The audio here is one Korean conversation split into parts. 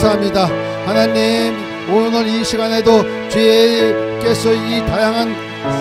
감사합니다. 하나님, 오늘 이 시간에도 주께서 이 다양한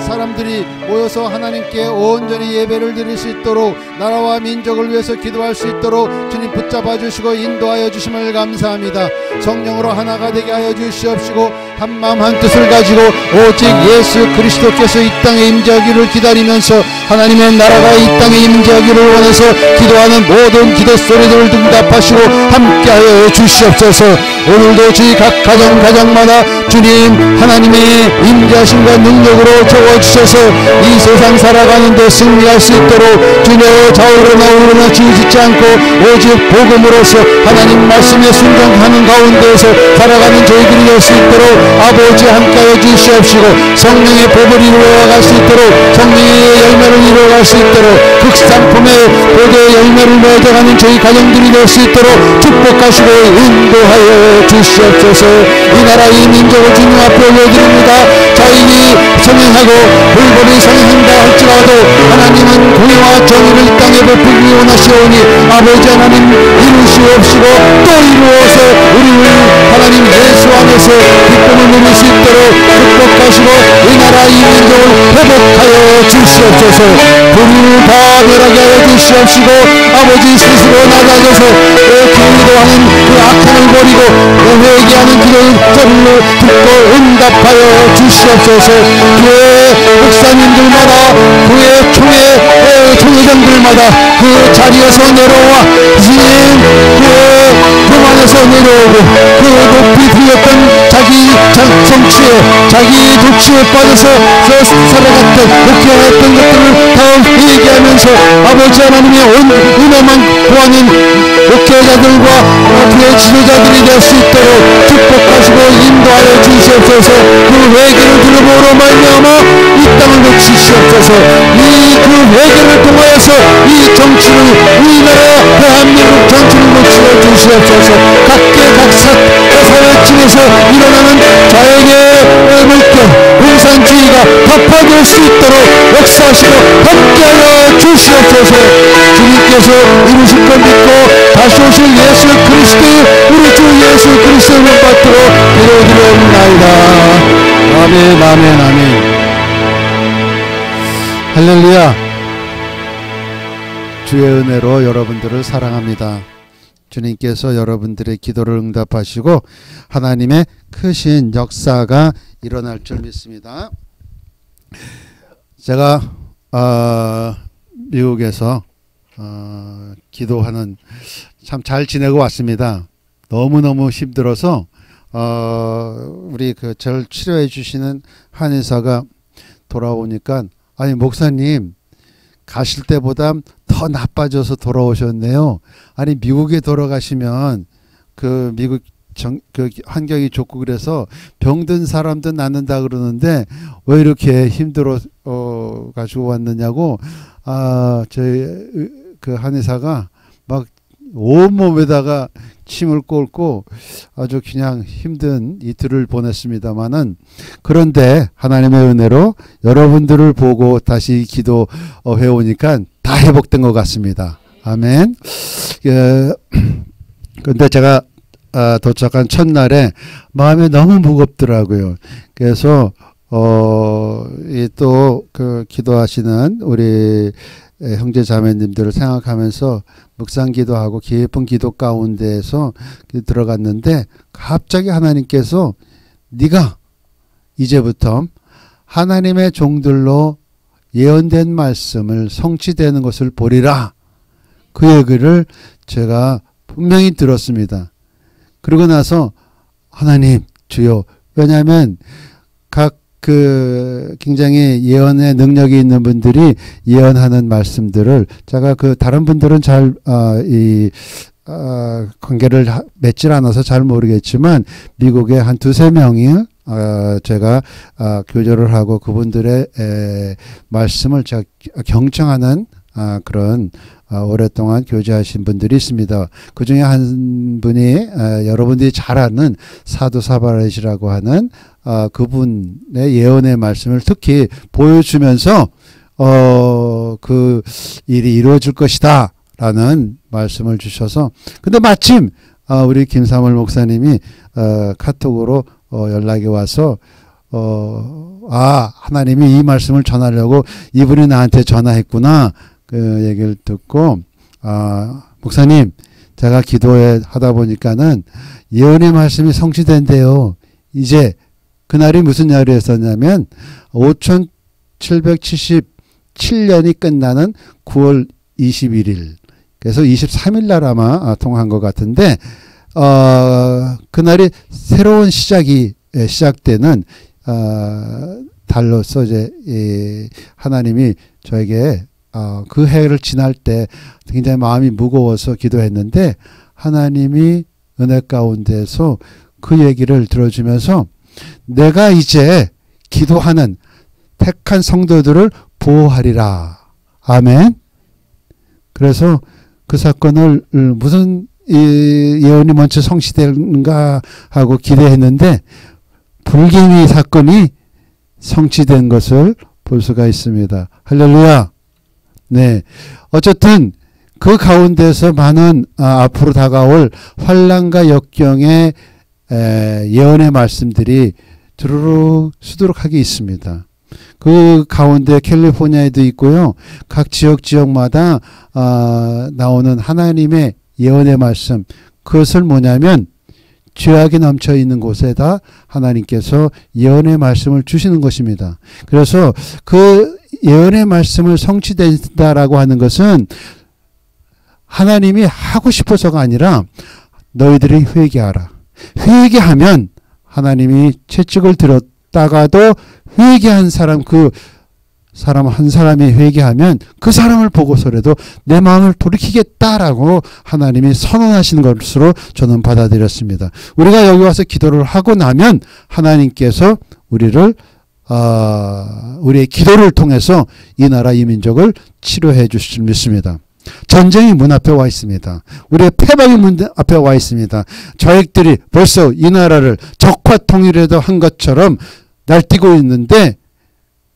사람들이 모여서 하나님께 온전히 예배를 드릴 수 있도록, 나라와 민족을 위해서 기도할 수 있도록 주님 붙잡아 주시고 인도하여 주심을 감사합니다. 성령으로 하나가 되게 하여 주시옵시고, 한마음 한뜻을 가지고 오직 예수 그리스도께서 이 땅에 임재하기를 기다리면서 하나님의 나라가 이 땅에 임재하기를 원해서 기도하는 모든 기도 소리들을 응답하시고 함께하여 주시옵소서. 오늘도 저희 각 가정마다 주님 하나님의 임재하심과 능력으로 채워주셔서 이 세상 살아가는데 승리할 수 있도록 주님의 좌우로나 우로나 지우짓지 않고 오직 복음으로서 하나님 말씀에 순종하는 가운데에서 살아가는 저희들이 될 수 있도록 아버지 함께하여 주시옵시고, 성령의 법을 이루어갈 수 있도록, 성령의 열매를 이루어갈 수 있도록, 극상품의 보도의 열매를 맺어가는 저희 가정들이 될 수 있도록 축복하시고 인도하여 주시옵소서. 이 나라 이 민족을 주님 앞에 올려드립니다. 자인이 성행하고 불법이 성행한다 할지라도 하나님은 공의와 정의를 이 땅에 베풀기 원하시오니 아버지 하나님 이루시옵시고 또 이루어서 우리를 하나님 예수 안에서 기쁨을 누릴 수 있도록 축복하시고 이 나라 이 민족을 회복하여 주시옵소서. 불의를 다 멸하게 하여 주시옵시고 아버지 스스로 낮아져서 기도하는 그 악행을 버리고 회개하는 기도를 듣고 응답하여 주시옵소서. 교회 목사님들마다 교회 총회장들마다 그 자리에서 내려와 주님 교회 교만에서 내려오고 그 높이 들렸던 자기 성취에 자기 도취에 빠져서 살아갔던 목회했던 것들을 다 얘기하면서 아버지 하나님의 온 은혜만 구하는 목회자들과 교회 지도자들이 될 수 있도록 축복하시고 인도하여 주시옵소서. 그 회개를 들음으로 말미암아 이 땅을 고치시옵소서. 그 회개를 통하여서 이 정치를 우리나라 대한민국 정치를 고치어 주시옵소서. 각계 사회층에서 일어나는 자연의 물결 공산주의가 타파될 수 있도록 역사하시고 함께하여 주시옵소서. 주님께서 이루실 것 믿고 다시 오실 예수 그리스도 우리 주 예수 그리스도를 받들어 기도드리옵나이다. 아멘 아멘 아멘. 할렐루야. 주의 은혜로 여러분들을 사랑합니다. 주님께서 여러분들의 기도를 응답하시고 하나님의 크신 역사가 일어날 줄 믿습니다. 제가 미국에서 기도하는 참 잘 지내고 왔습니다. 너무너무 힘들어서 우리 저를 치료해 주시는 한의사가 돌아오니까 아니 목사님 가실 때보다 더 나빠져서 돌아오셨네요. 아니 미국에 돌아가시면 그 미국 그 환경이 좋고 그래서 병든 사람도 낫는다 그러는데 왜 이렇게 힘들어 가지고 왔느냐고 저희 그 한의사가 막 온몸에다가 침을 꼴고 아주 그냥 힘든 이틀을 보냈습니다마는 그런데 하나님의 은혜로 여러분들을 보고 다시 기도해 오니까 다 회복된 것 같습니다. 아멘. 근데 제가 도착한 첫날에 마음이 너무 무겁더라고요. 그래서 또 그 기도하시는 우리 형제 자매님들을 생각하면서 묵상 기도하고 깊은 기도 가운데에서 들어갔는데 갑자기 하나님께서 네가 이제부터 하나님의 종들로 예언된 말씀을 성취되는 것을 보리라. 그 얘기를 제가 분명히 들었습니다. 그러고 나서 하나님 주여, 왜냐하면 각 굉장히 예언의 능력이 있는 분들이 예언하는 말씀들을 제가 다른 분들은 잘 관계를 맺질 않아서 잘 모르겠지만 미국에 한 두세 명이 제가 교제를 하고 그분들의 말씀을 제가 경청하는 그런 오랫동안 교제하신 분들이 있습니다. 그 중에 한 분이 여러분들이 잘 아는 사도 사바렛이라고 하는 그분의 예언의 말씀을 특히 보여주면서 그 일이 이루어질 것이다 라는 말씀을 주셔서 근데 마침 우리 김사물 목사님이 카톡으로 연락이 와서 하나님이 이 말씀을 전하려고 이분이 나한테 전화했구나. 그 얘기를 듣고 목사님, 제가 기도하다 보니까는 예언의 말씀이 성취된대요. 이제 그날이 무슨 날이었었냐면 5777년이 끝나는 9월 21일. 그래서 23일 날 아마 통한 것 같은데 그날이 새로운 시작이 시작되는 달로서 이제 하나님이 저에게 그 해를 지날 때 굉장히 마음이 무거워서 기도했는데 하나님이 은혜 가운데서 그 얘기를 들어주면서 내가 이제 기도하는 택한 성도들을 보호하리라. 아멘. 그래서 그 사건을 무슨 예언이 먼저 성취되는가 하고 기대했는데 불갱이 사건이 성취된 것을 볼 수가 있습니다. 할렐루야. 네. 어쨌든 그 가운데서 많은 앞으로 다가올 환난과 역경의 예언의 말씀들이 두루룩 수두룩하게 있습니다. 그 가운데 캘리포니아에도 있고요. 각 지역마다 나오는 하나님의 예언의 말씀, 그것을 뭐냐면 죄악이 넘쳐 있는 곳에다 하나님께서 예언의 말씀을 주시는 것입니다. 그래서 그 예언의 말씀을 성취된다라고 하는 것은 하나님이 하고 싶어서가 아니라 너희들이 회개하라. 회개하면 하나님이 채찍을 들었다가도 회개한 사람, 그 사람 한 사람이 회개하면 그 사람을 보고서라도 내 마음을 돌이키겠다라고 하나님이 선언하시는 것으로 저는 받아들였습니다. 우리가 여기 와서 기도를 하고 나면 하나님께서 우리의 기도를 통해서 이 나라 이 민족을 치료해 주실 줄 믿습니다. 전쟁이 문 앞에 와 있습니다. 우리의 패박이 문 앞에 와 있습니다. 저액들이 벌써 이 나라를 적화 통일에도 한 것처럼 날뛰고 있는데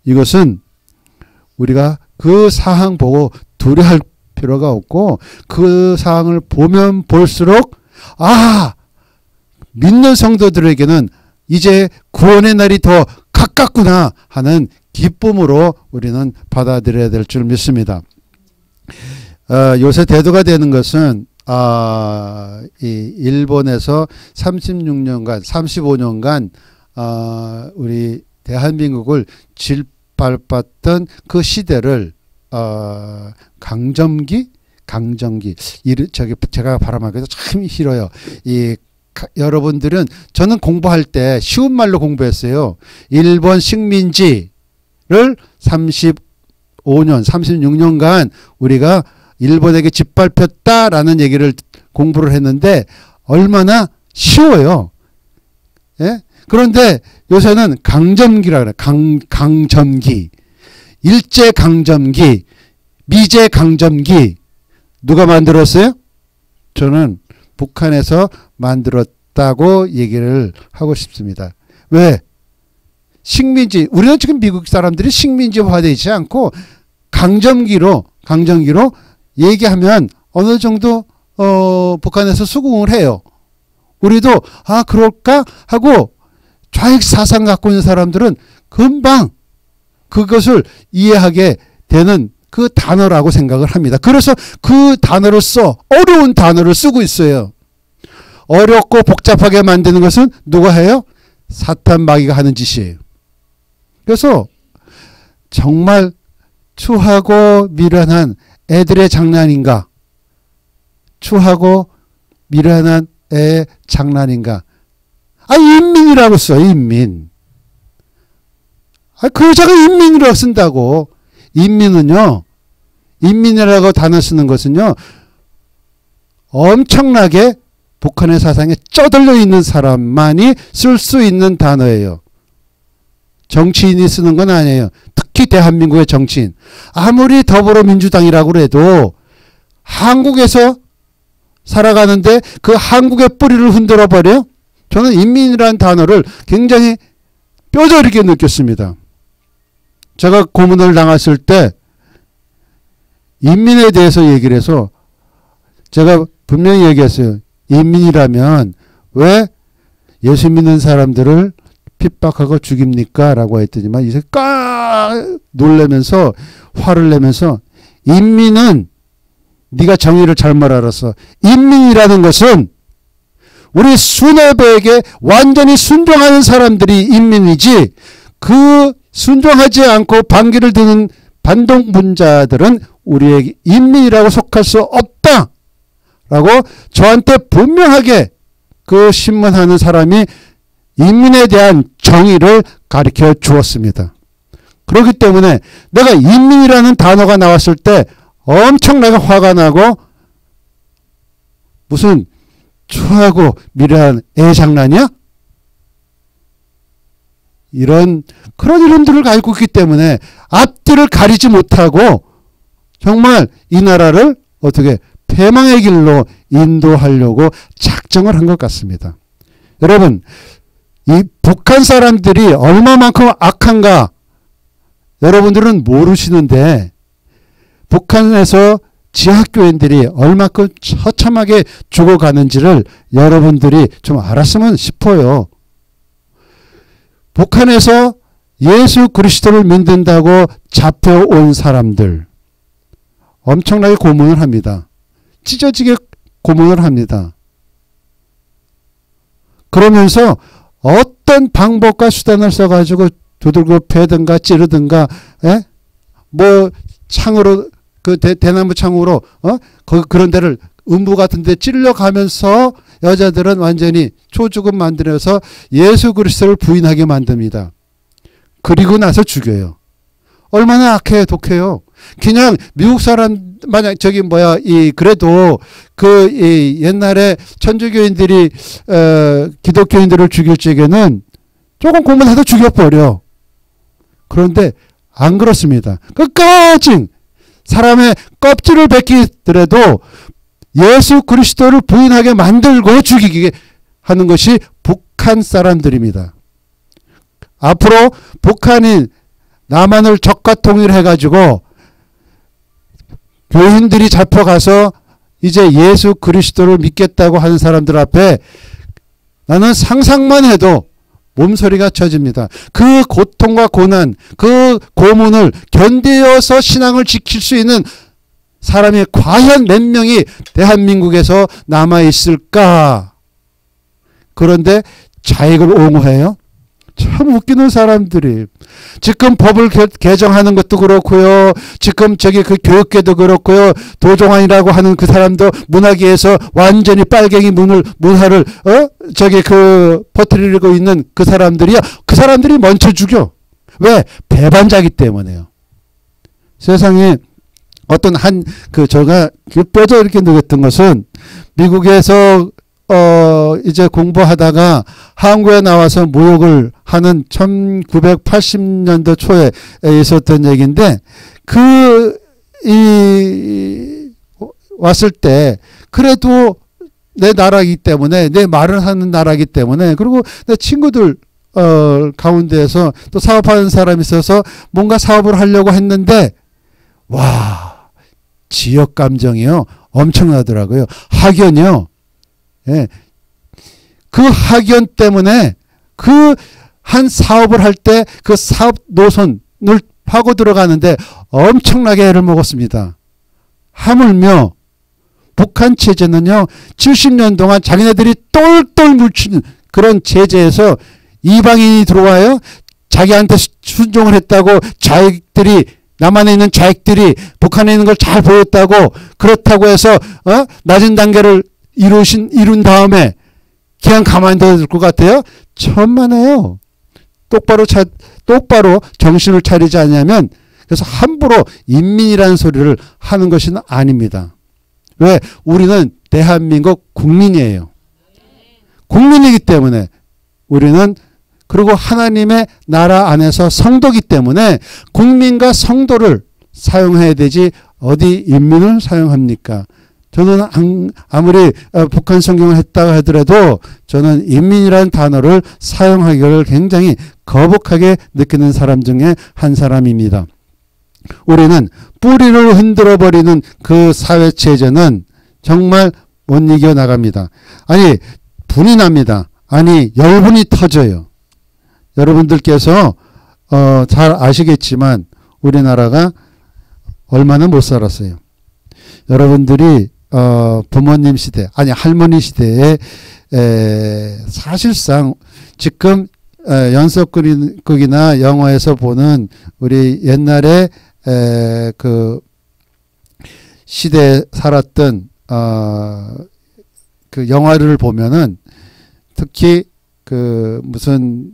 이것은 우리가 그 사항 보고 두려워할 필요가 없고 그 사항을 보면 볼수록 믿는 성도들에게는 이제 구원의 날이 더 가깝구나 하는 기쁨으로 우리는 받아들여야 될 줄 믿습니다. 요새 대두가 되는 것은 이 일본에서 36년간 35년간 우리 대한민국을 짓밟았던 그 시대를 강점기 제가 발음하기도 참 싫어요. 여러분들은 저는 공부할 때 쉬운 말로 공부했어요. 일본 식민지를 35년 36년간 우리가 일본에게 짓밟혔다라는 얘기를 공부를 했는데 얼마나 쉬워요. 예? 그런데 요새는 강점기라 그래요. 강점기, 일제 강점기, 미제 강점기. 누가 만들었어요? 저는 북한에서 만들었다고 얘기를 하고 싶습니다. 왜? 식민지, 우리는 지금 미국 사람들이 식민지화되어 있지 않고 강점기로 얘기하면 어느 정도 북한에서 수긍을 해요. 우리도 그럴까 하고 좌익 사상 갖고 있는 사람들은 금방 그것을 이해하게 되는 그 단어라고 생각을 합니다. 그래서 그 단어를 어려운 단어를 쓰고 있어요. 어렵고 복잡하게 만드는 것은 누가 해요? 사탄 마귀가 하는 짓이에요. 그래서 정말 추하고 미련한 애들의 장난인가? 추하고 미련한 애의 장난인가? 인민이라고 써, 인민. 그 여자가 인민이라고 쓴다고. 인민은요, 인민이라고 단어 쓰는 것은요, 엄청나게 북한의 사상에 쩌들려 있는 사람만이 쓸 수 있는 단어예요. 정치인이 쓰는 건 아니에요. 특히 대한민국의 정치인. 아무리 더불어민주당이라고 해도 한국에서 살아가는데 그 한국의 뿌리를 흔들어 버려? 저는 인민이라는 단어를 굉장히 뼈저리게 느꼈습니다. 제가 고문을 당했을 때 인민에 대해서 얘기를 해서 제가 분명히 얘기했어요. 인민이라면 왜 예수 믿는 사람들을 핍박하고 죽입니까? 라고 했더니만 이제 놀라면서 화를 내면서 인민은 네가 정의를 잘못 알았어. 인민이라는 것은 우리 수뇌부에게 완전히 순종하는 사람들이 인민이지 그 순종하지 않고 반기를 드는 반동분자들은 우리에게 인민이라고 속할 수 없다. 라고 저한테 분명하게 그 신문하는 사람이 인민에 대한 정의를 가르쳐 주었습니다. 그렇기 때문에 내가 인민이라는 단어가 나왔을 때 엄청나게 화가 나고 무슨 추하고 미래한 애장난이야? 그런 이름들을 가지고 있기 때문에 앞뒤를 가리지 못하고 정말 이 나라를 어떻게 패망의 길로 인도하려고 작정을 한 것 같습니다. 여러분, 이 북한 사람들이 얼마만큼 악한가 여러분들은 모르시는데 북한에서 지하교인들이 얼마큼 처참하게 죽어가는지를 여러분들이 좀 알았으면 싶어요. 북한에서 예수 그리스도를 믿는다고 잡혀온 사람들 엄청나게 고문을 합니다. 찢어지게 고문을 합니다. 그러면서 어떤 방법과 수단을 써가지고 두들겨 패든가 찌르든가 뭐 창으로 그 대나무 창으로 그런 데를 음부 같은 데 찔러가면서 여자들은 완전히 초죽음 만들어서 예수 그리스도를 부인하게 만듭니다. 그리고 나서 죽여요. 얼마나 악해 독해요. 그냥 미국 사람 만약 그래도 옛날에 천주교인들이 기독교인들을 죽일 적에는 조금 고문해도 죽여버려. 그런데 안 그렇습니다. 끝까지 사람의 껍질을 벗기더라도 예수 그리스도를 부인하게 만들고 죽이게 하는 것이 북한 사람들입니다. 앞으로 북한이 남한을 적과 통일해가지고 교인들이 잡혀가서 이제 예수 그리스도를 믿겠다고 하는 사람들 앞에 나는 상상만 해도 몸서리가 쳐집니다. 그 고통과 고난, 그 고문을 견디어서 신앙을 지킬 수 있는 사람이 과연 몇 명이 대한민국에서 남아있을까? 그런데 자익을 옹호해요? 참 웃기는 사람들이. 지금 법을 개정하는 것도 그렇고요. 지금 그 교육계도 그렇고요. 도종환이라고 하는 그 사람도 문화계에서 완전히 빨갱이 문화를 퍼뜨리고 있는 그 사람들이요. 그 사람들이 먼저 죽여. 왜? 배반자기 때문에요. 세상에 어떤 제가 뼈저 이렇게 느꼈던 것은 미국에서 이제 공부하다가 한국에 나와서 무역을 하는 1980년도 초에 있었던 얘기인데, 왔을 때, 그래도 내 나라이기 때문에, 내 말을 하는 나라이기 때문에, 그리고 내 친구들, 가운데에서 또 사업하는 사람이 있어서 뭔가 사업을 하려고 했는데, 지역 감정이요. 엄청나더라고요. 학연이요. 예. 그 학연 때문에 한 사업을 할 때 그 사업 노선을 파고 들어가는데 엄청나게 애를 먹었습니다. 하물며 북한 체제는요, 70년 동안 자기네들이 똘똘 뭉치는 그런 체제에서 이방인이 들어와요. 자기한테 순종을 했다고 남한에 있는 좌익들이 북한에 있는 걸 잘 보였다고, 그렇다고 해서 낮은 단계를 이룬 다음에 그냥 가만히 둬둘 것 같아요? 천만에요. 똑바로 정신을 차리지 않으면, 그래서 함부로 인민이라는 소리를 하는 것은 아닙니다. 왜? 우리는 대한민국 국민이에요. 국민이기 때문에 우리는, 그리고 하나님의 나라 안에서 성도기 때문에 국민과 성도를 사용해야 되지 어디 인민을 사용합니까? 저는 아무리 북한 성경을 했다고 하더라도 저는 인민이라는 단어를 사용하기를 굉장히 거북하게 느끼는 사람 중에 한 사람입니다. 우리는 뿌리를 흔들어버리는 그 사회체제는 정말 못 이겨 나갑니다. 아니, 분이 납니다. 아니, 열분이 터져요. 여러분들께서 잘 아시겠지만 우리나라가 얼마나 못 살았어요. 여러분들이 부모님 시대, 아니 할머니 시대에 사실상 지금 연속극이나 영화에서 보는 우리 옛날에 그 시대에 살았던 그 영화를 보면은 특히 그 무슨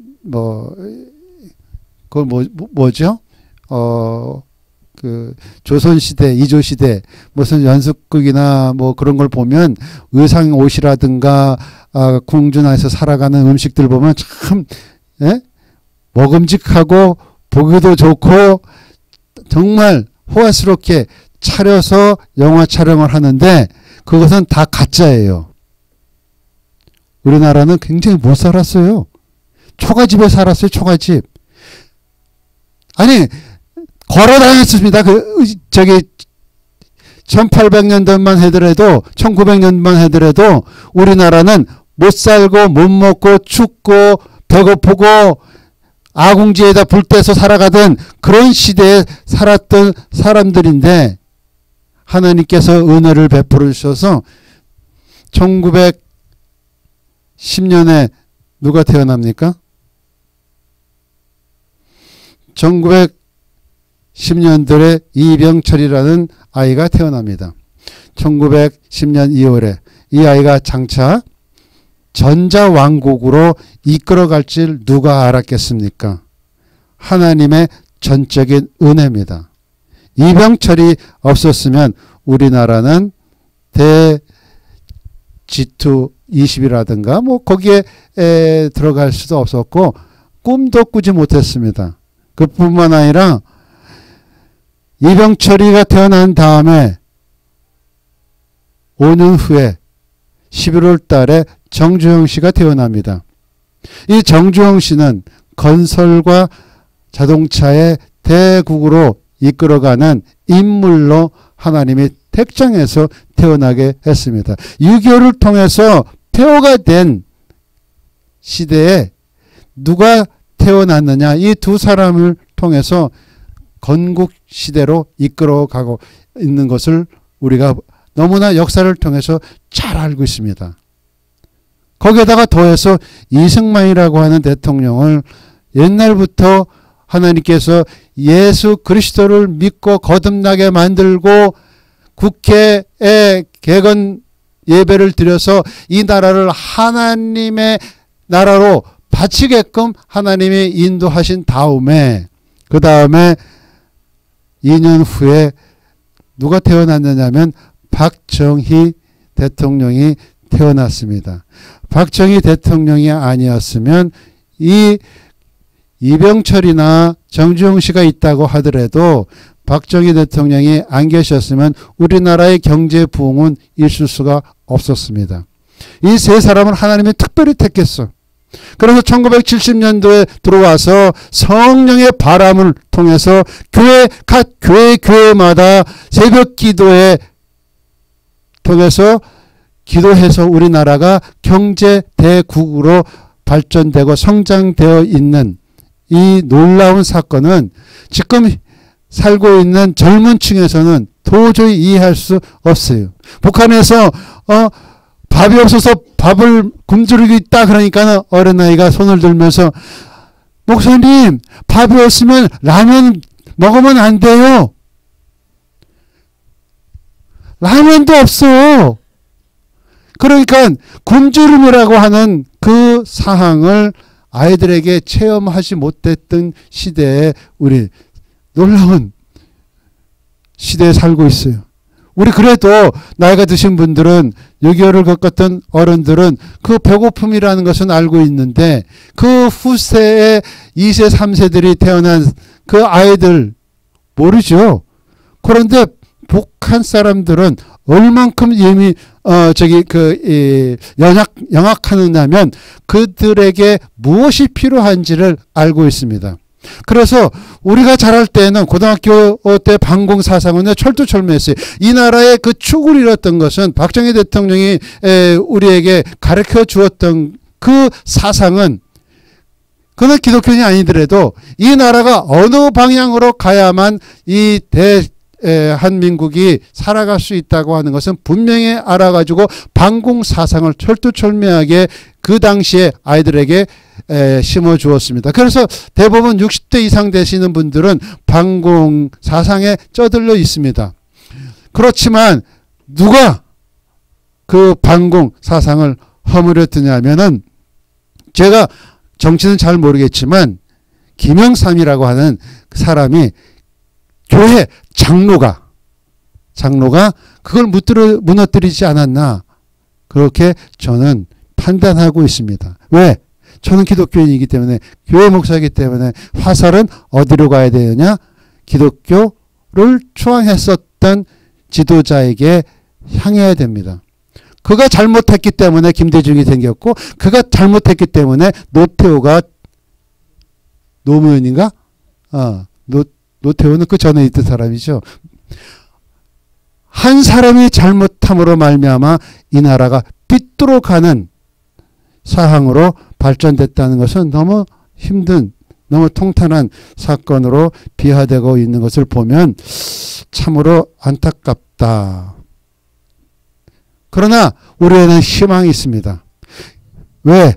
그걸 뭐죠? 그 조선시대, 이조시대 무슨 연습극이나 뭐 그런 걸 보면 의상 옷이라든가 궁전에서 살아가는 음식들 보면 참 먹음직하고 보기도 좋고 정말 호화스럽게 차려서 영화 촬영을 하는데 그것은 다 가짜예요. 우리나라는 굉장히 못 살았어요. 초가집에 살았어요. 초가집. 아니 걸어다녔습니다. 1800년대만 하더라도 1900년만 하더라도 우리나라는 못 살고 못 먹고 춥고 배고프고 아궁지에다 불 떼서 살아가던 그런 시대에 살았던 사람들인데 하나님께서 은혜를 베풀어 주셔서 1910년에 누가 태어납니까? 1910년들에 이병철이라는 아이가 태어납니다. 1910년 2월에 이 아이가 장차 전자왕국으로 이끌어갈 줄 누가 알았겠습니까? 하나님의 전적인 은혜입니다. 이병철이 없었으면 우리나라는 G2-20이라든가 뭐 거기에 들어갈 수도 없었고 꿈도 꾸지 못했습니다. 그뿐만 아니라 이병철이가 태어난 다음에 5년 후에 11월 달에 정주영 씨가 태어납니다. 이 정주영 씨는 건설과 자동차의 대국으로 이끌어가는 인물로 하나님이 택정해서 태어나게 했습니다. 6.25를 통해서 폐허가 된 시대에 누가 태어났느냐, 이 두 사람을 통해서 건국 시대로 이끌어가고 있는 것을 우리가 너무나 역사를 통해서 잘 알고 있습니다. 거기에다가 더해서 이승만이라고 하는 대통령을 옛날부터 하나님께서 예수 그리스도를 믿고 거듭나게 만들고 국회에 개건 예배를 드려서 이 나라를 하나님의 나라로 바치게끔 하나님이 인도하신 다음에 그 다음에 2년 후에 누가 태어났느냐면 박정희 대통령이 태어났습니다. 박정희 대통령이 아니었으면 이 이병철이나 정주영 씨가 있다고 하더라도 박정희 대통령이 안 계셨으면 우리나라의 경제 부흥은 있을 수가 없었습니다. 이 세 사람을 하나님이 특별히 택했어. 그래서 1970년도에 들어와서 성령의 바람을 통해서 각 교회마다 새벽 기도에 통해서 기도해서 우리나라가 경제 대국으로 발전되고 성장되어 있는 이 놀라운 사건은 지금 살고 있는 젊은 층에서는 도저히 이해할 수 없어요. 북한에서 밥이 없어서 밥을 굶주리고 있다 그러니까 어린아이가 손을 들면서 목사님 밥이 없으면 라면 먹으면 안 돼요. 라면도 없어. 그러니까 굶주림이라고 하는 그 상황을 아이들에게 체험하지 못했던 시대에 우리 놀라운 시대에 살고 있어요. 우리 그래도 나이가 드신 분들은 6.25를 겪었던 어른들은 그 배고픔이라는 것은 알고 있는데 그 후세에 2세 3세들이 태어난 그 아이들 모르죠. 그런데 북한 사람들은 얼만큼 이미 영악하느냐면 그들에게 무엇이 필요한지를 알고 있습니다. 그래서 우리가 자랄 때는 고등학교 때 반공 사상은 철두철미했어요. 이 나라의 그 축을 이뤘던 것은 박정희 대통령이 우리에게 가르쳐 주었던 그 사상은, 그는 기독교인이 아니더라도 이 나라가 어느 방향으로 가야만 이 대한민국이 살아갈 수 있다고 하는 것은 분명히 알아가지고 반공 사상을 철두철미하게 그 당시에 아이들에게 심어 주었습니다. 그래서 대부분 60대 이상 되시는 분들은 반공 사상에 쩌들려 있습니다. 그렇지만 누가 그 반공 사상을 허물었느냐면은, 제가 정치는 잘 모르겠지만 김영삼이라고 하는 사람이, 교회 장로가 그걸 무너뜨리지 않았나, 그렇게 저는 판단하고 있습니다. 왜? 저는 기독교인이기 때문에, 교회 목사이기 때문에 화살은 어디로 가야 되느냐? 기독교를 추앙했었던 지도자에게 향해야 됩니다. 그가 잘못했기 때문에 김대중이 생겼고, 그가 잘못했기 때문에 노태우가, 노무현인가? 노태우는 그 전에 있던 사람이죠. 한 사람이 잘못함으로 말미암아 이 나라가 삐뚤어가는 사항으로 발전됐다는 것은 너무 힘든, 너무 통탄한 사건으로 비화되고 있는 것을 보면 참으로 안타깝다. 그러나 우리에는 희망이 있습니다. 왜?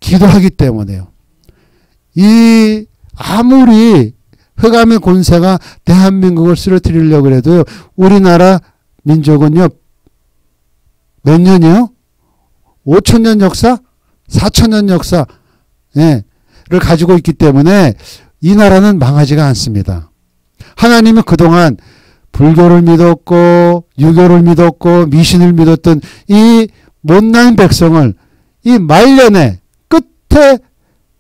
기도하기 때문에요. 이 아무리 흑암의 권세가 대한민국을 쓰러뜨리려고 해도요, 우리나라 민족은요, 몇 년이요? 5천년 역사? 4천년 역사, 를 가지고 있기 때문에 이 나라는 망하지가 않습니다. 하나님은 그동안 불교를 믿었고 유교를 믿었고 미신을 믿었던 이 못난 백성을 이 말년에 끝에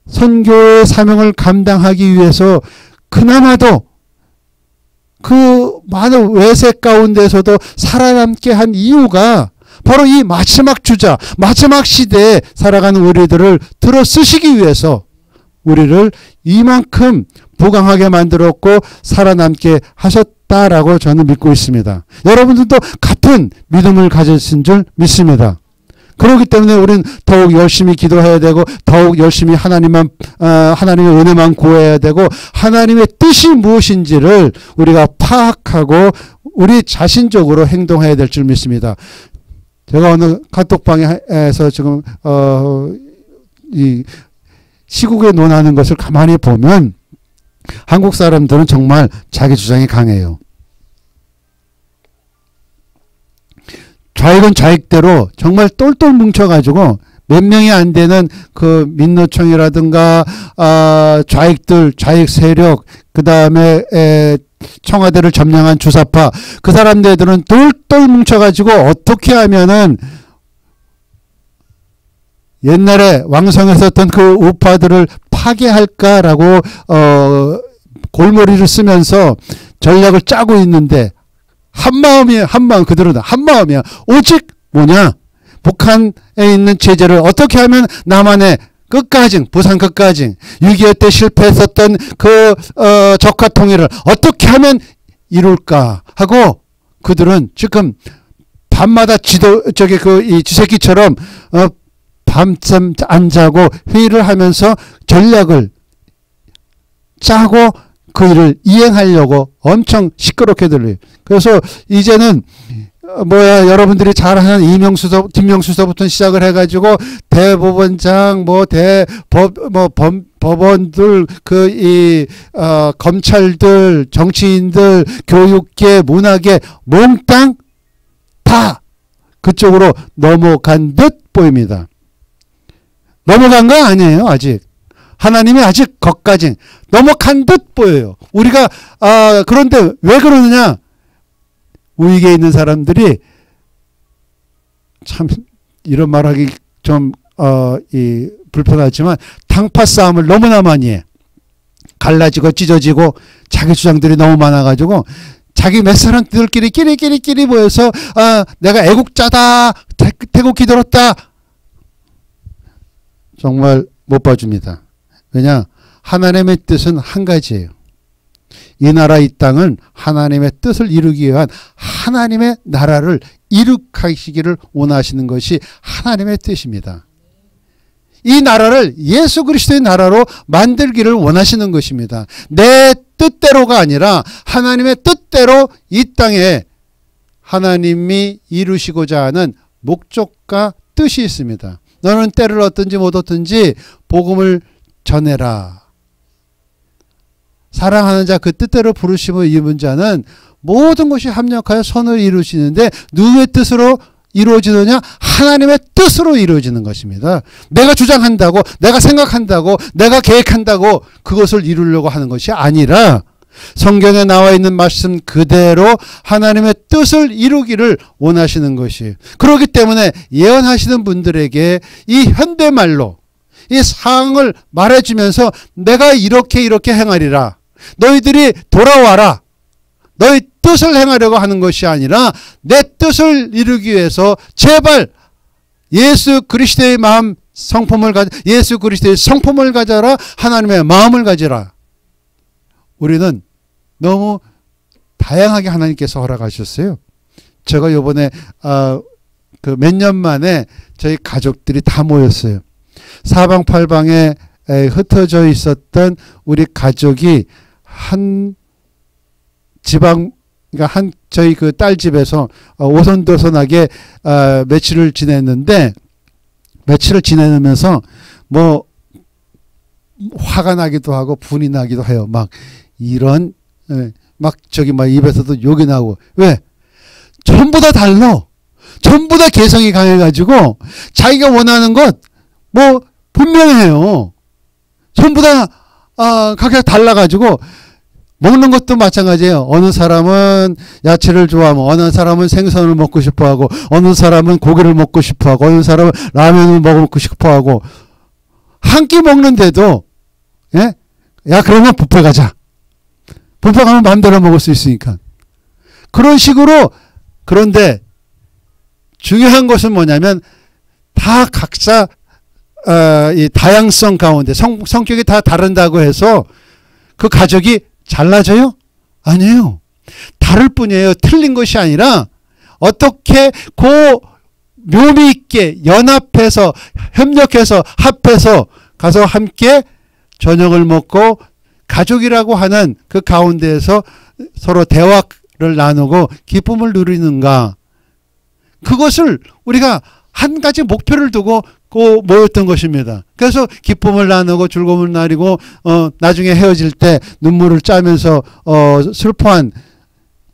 선교의 사명을 감당하기 위해서 그나마도 그 많은 외색 가운데서도 살아남게 한 이유가 바로 이 마지막 주자, 마지막 시대에 살아가는 우리들을 들어 쓰시기 위해서 우리를 이만큼 부강하게 만들었고 살아남게 하셨다라고 저는 믿고 있습니다. 여러분들도 같은 믿음을 가졌은 줄 믿습니다. 그렇기 때문에 우리는 더욱 열심히 기도해야 되고, 더욱 열심히 하나님의 은혜만 구해야 되고, 하나님의 뜻이 무엇인지를 우리가 파악하고 우리 자신적으로 행동해야 될 줄 믿습니다. 제가 어느 카톡방에서 지금 이 시국에 논하는 것을 가만히 보면 한국 사람들은 정말 자기 주장이 강해요. 좌익은 좌익대로 정말 똘똘 뭉쳐가지고 몇 명이 안 되는 그 민노총이라든가 좌익들, 좌익 세력, 그 다음에 청와대를 점령한 주사파, 그 사람들은 똘똘 뭉쳐가지고 어떻게 하면은 옛날에 왕성했었던 그 우파들을 파괴할까라고 골머리를 쓰면서 전략을 짜고 있는데, 한마음이에요. 한마음. 그들은 한마음이야. 오직 뭐냐? 북한에 있는 체제를 어떻게 하면 남한의 끝까지, 부산 끝까지 6.25 때 실패했었던 그 적화 통일을 어떻게 하면 이룰까 하고, 그들은 지금 밤마다 이 쥐새끼처럼 밤잠 안 자고 회의를 하면서 전략을 짜고 그 일을 이행하려고 엄청 시끄럽게 들려요. 그래서 이제는 여러분들이 잘 아는 김명수서부터 시작을 해가지고 대법원장, 법원들, 검찰들, 정치인들, 교육계, 문화계 몽땅 다 그쪽으로 넘어간 듯 보입니다. 넘어간 거 아니에요, 아직. 하나님이 아직 거기까지 넘어간 듯 보여요. 우리가 그런데 왜 그러느냐? 우익에 있는 사람들이 참 이런 말하기 좀 불편하지만 당파 싸움을 너무나 많이 해. 갈라지고 찢어지고 자기 주장들이 너무 많아가지고 자기 몇 사람들끼리 끼리끼리 모여서 내가 애국자다, 태국기 들었다, 정말 못 봐줍니다. 왜냐? 하나님의 뜻은 한 가지예요. 이 나라 이 땅은 하나님의 뜻을 이루기 위한 하나님의 나라를 이룩하시기를 원하시는 것이 하나님의 뜻입니다. 이 나라를 예수 그리스도의 나라로 만들기를 원하시는 것입니다. 내 뜻대로가 아니라 하나님의 뜻대로 이 땅에 하나님이 이루시고자 하는 목적과 뜻이 있습니다. 너는 때를 얻든지 못 얻든지 복음을 전해라. 사랑하는 자 그 뜻대로 부르심을 입은 자는 모든 것이 합력하여 선을 이루시는데 누구의 뜻으로 이루어지느냐? 하나님의 뜻으로 이루어지는 것입니다. 내가 주장한다고, 내가 생각한다고, 내가 계획한다고 그것을 이루려고 하는 것이 아니라 성경에 나와 있는 말씀 그대로 하나님의 뜻을 이루기를 원하시는 것이에요. 그렇기 때문에 예언하시는 분들에게 이 현대말로 이 상황을 말해주면서 내가 이렇게 행하리라. 너희들이 돌아와라. 너희 뜻을 행하려고 하는 것이 아니라 내 뜻을 이루기 위해서 제발 예수 그리스도의 마음 성품을 예수 그리스도의 성품을 가져라. 하나님의 마음을 가지라. 우리는 너무 다양하게 하나님께서 허락하셨어요. 제가 요번에 그 몇 년 만에 저희 가족들이 다 모였어요. 사방팔방에 흩어져 있었던 우리 가족이 한 지방, 그러니까 저희 그 딸 집에서 오손도손하게 며칠을 지냈는데, 며칠을 지내면서 뭐 화가 나기도 하고 분이 나기도 해요. 막 이런 막 입에서도 욕이 나고. 왜? 전부 다 달라. 전부 다 개성이 강해가지고 자기가 원하는 것 뭐 분명해요. 전부 다 각각 달라가지고 먹는 것도 마찬가지예요. 어느 사람은 야채를 좋아하고, 어느 사람은 생선을 먹고 싶어하고, 어느 사람은 고기를 먹고 싶어하고, 어느 사람은 라면을 먹고 싶어하고, 한 끼 먹는데도 예? 야 그러면 뷔페 가자. 뷔페 가면 마음대로 먹을 수 있으니까. 그런 식으로. 그런데 중요한 것은 뭐냐면 다 각자 이 다양성 가운데 성격이 다 다른다고 해서 그 가족이 잘나져요? 아니에요. 다를 뿐이에요. 틀린 것이 아니라 어떻게 묘미 있게 연합해서 협력해서 합해서 가서 함께 저녁을 먹고 가족이라고 하는 그 가운데에서 서로 대화를 나누고 기쁨을 누리는가. 그것을 우리가 한 가지 목표를 두고 모였던 것입니다. 그래서 기쁨을 나누고 즐거움을 나누고 나중에 헤어질 때 눈물을 짜면서 슬퍼한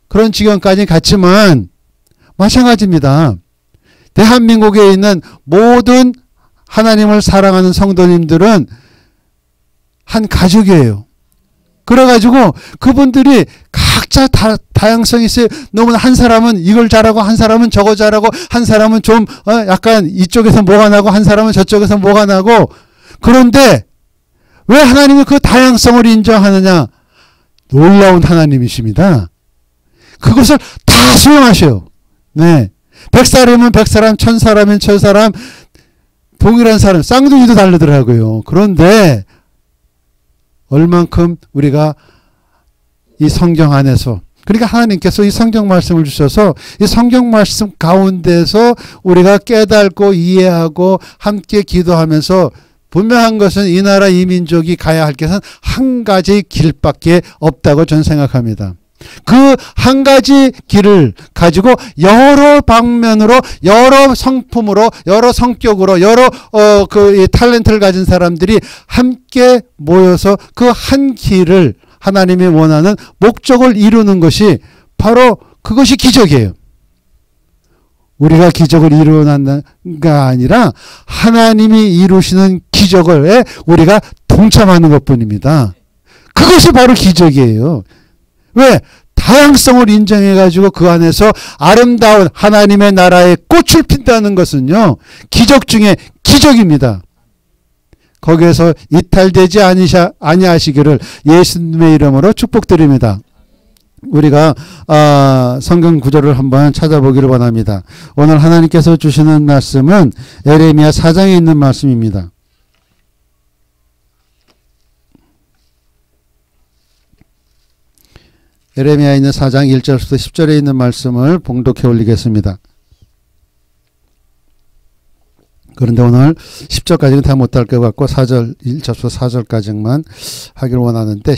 그런 지경까지 갔지만 마찬가지입니다. 대한민국에 있는 모든 하나님을 사랑하는 성도님들은 한 가족이에요. 그래가지고 그분들이 각자 다양성이 있어요. 너무 한 사람은 이걸 잘하고 한 사람은 저거 잘하고 한 사람은 좀 약간 이쪽에서 뭐가 나고 한 사람은 저쪽에서 뭐가 나고. 그런데 왜 하나님이 그 다양성을 인정하느냐? 놀라운 하나님이십니다. 그것을 다 수용하셔요. 네. 100사람이면 100사람, 1000사람이면 1000사람, 동일한 사람, 쌍둥이도 다르더라고요. 그런데 얼만큼 우리가 이 성경 안에서, 그러니까 하나님께서 이 성경 말씀을 주셔서 이 성경 말씀 가운데서 우리가 깨닫고 이해하고 함께 기도하면서 분명한 것은 이 나라 이 민족이 가야 할 것은 한 가지 길밖에 없다고 저는 생각합니다. 그 한 가지 길을 가지고 여러 방면으로, 여러 성품으로, 여러 성격으로, 여러 이 탤런트를 가진 사람들이 함께 모여서 그 한 길을 하나님이 원하는 목적을 이루는 것이 바로 그것이 기적이에요. 우리가 기적을 이루어낸다가 아니라 하나님이 이루시는 기적을 우리가 동참하는 것뿐입니다. 그것이 바로 기적이에요. 왜? 다양성을 인정해가지고 그 안에서 아름다운 하나님의 나라의 꽃을 핀다는 것은요, 기적 중에 기적입니다. 거기에서 이탈되지 아니하시기를 예수님의 이름으로 축복드립니다. 우리가 성경 구절을 한번 찾아보기를 원합니다. 오늘 하나님께서 주시는 말씀은 에레미야 4장에 있는 말씀입니다. 에레미야에 있는 4장 1절부터 10절에 있는 말씀을 봉독해 올리겠습니다. 그런데 오늘 10절까지는 다 못할 것 같고 4절 1절부터 4절까지만 하기를 원하는데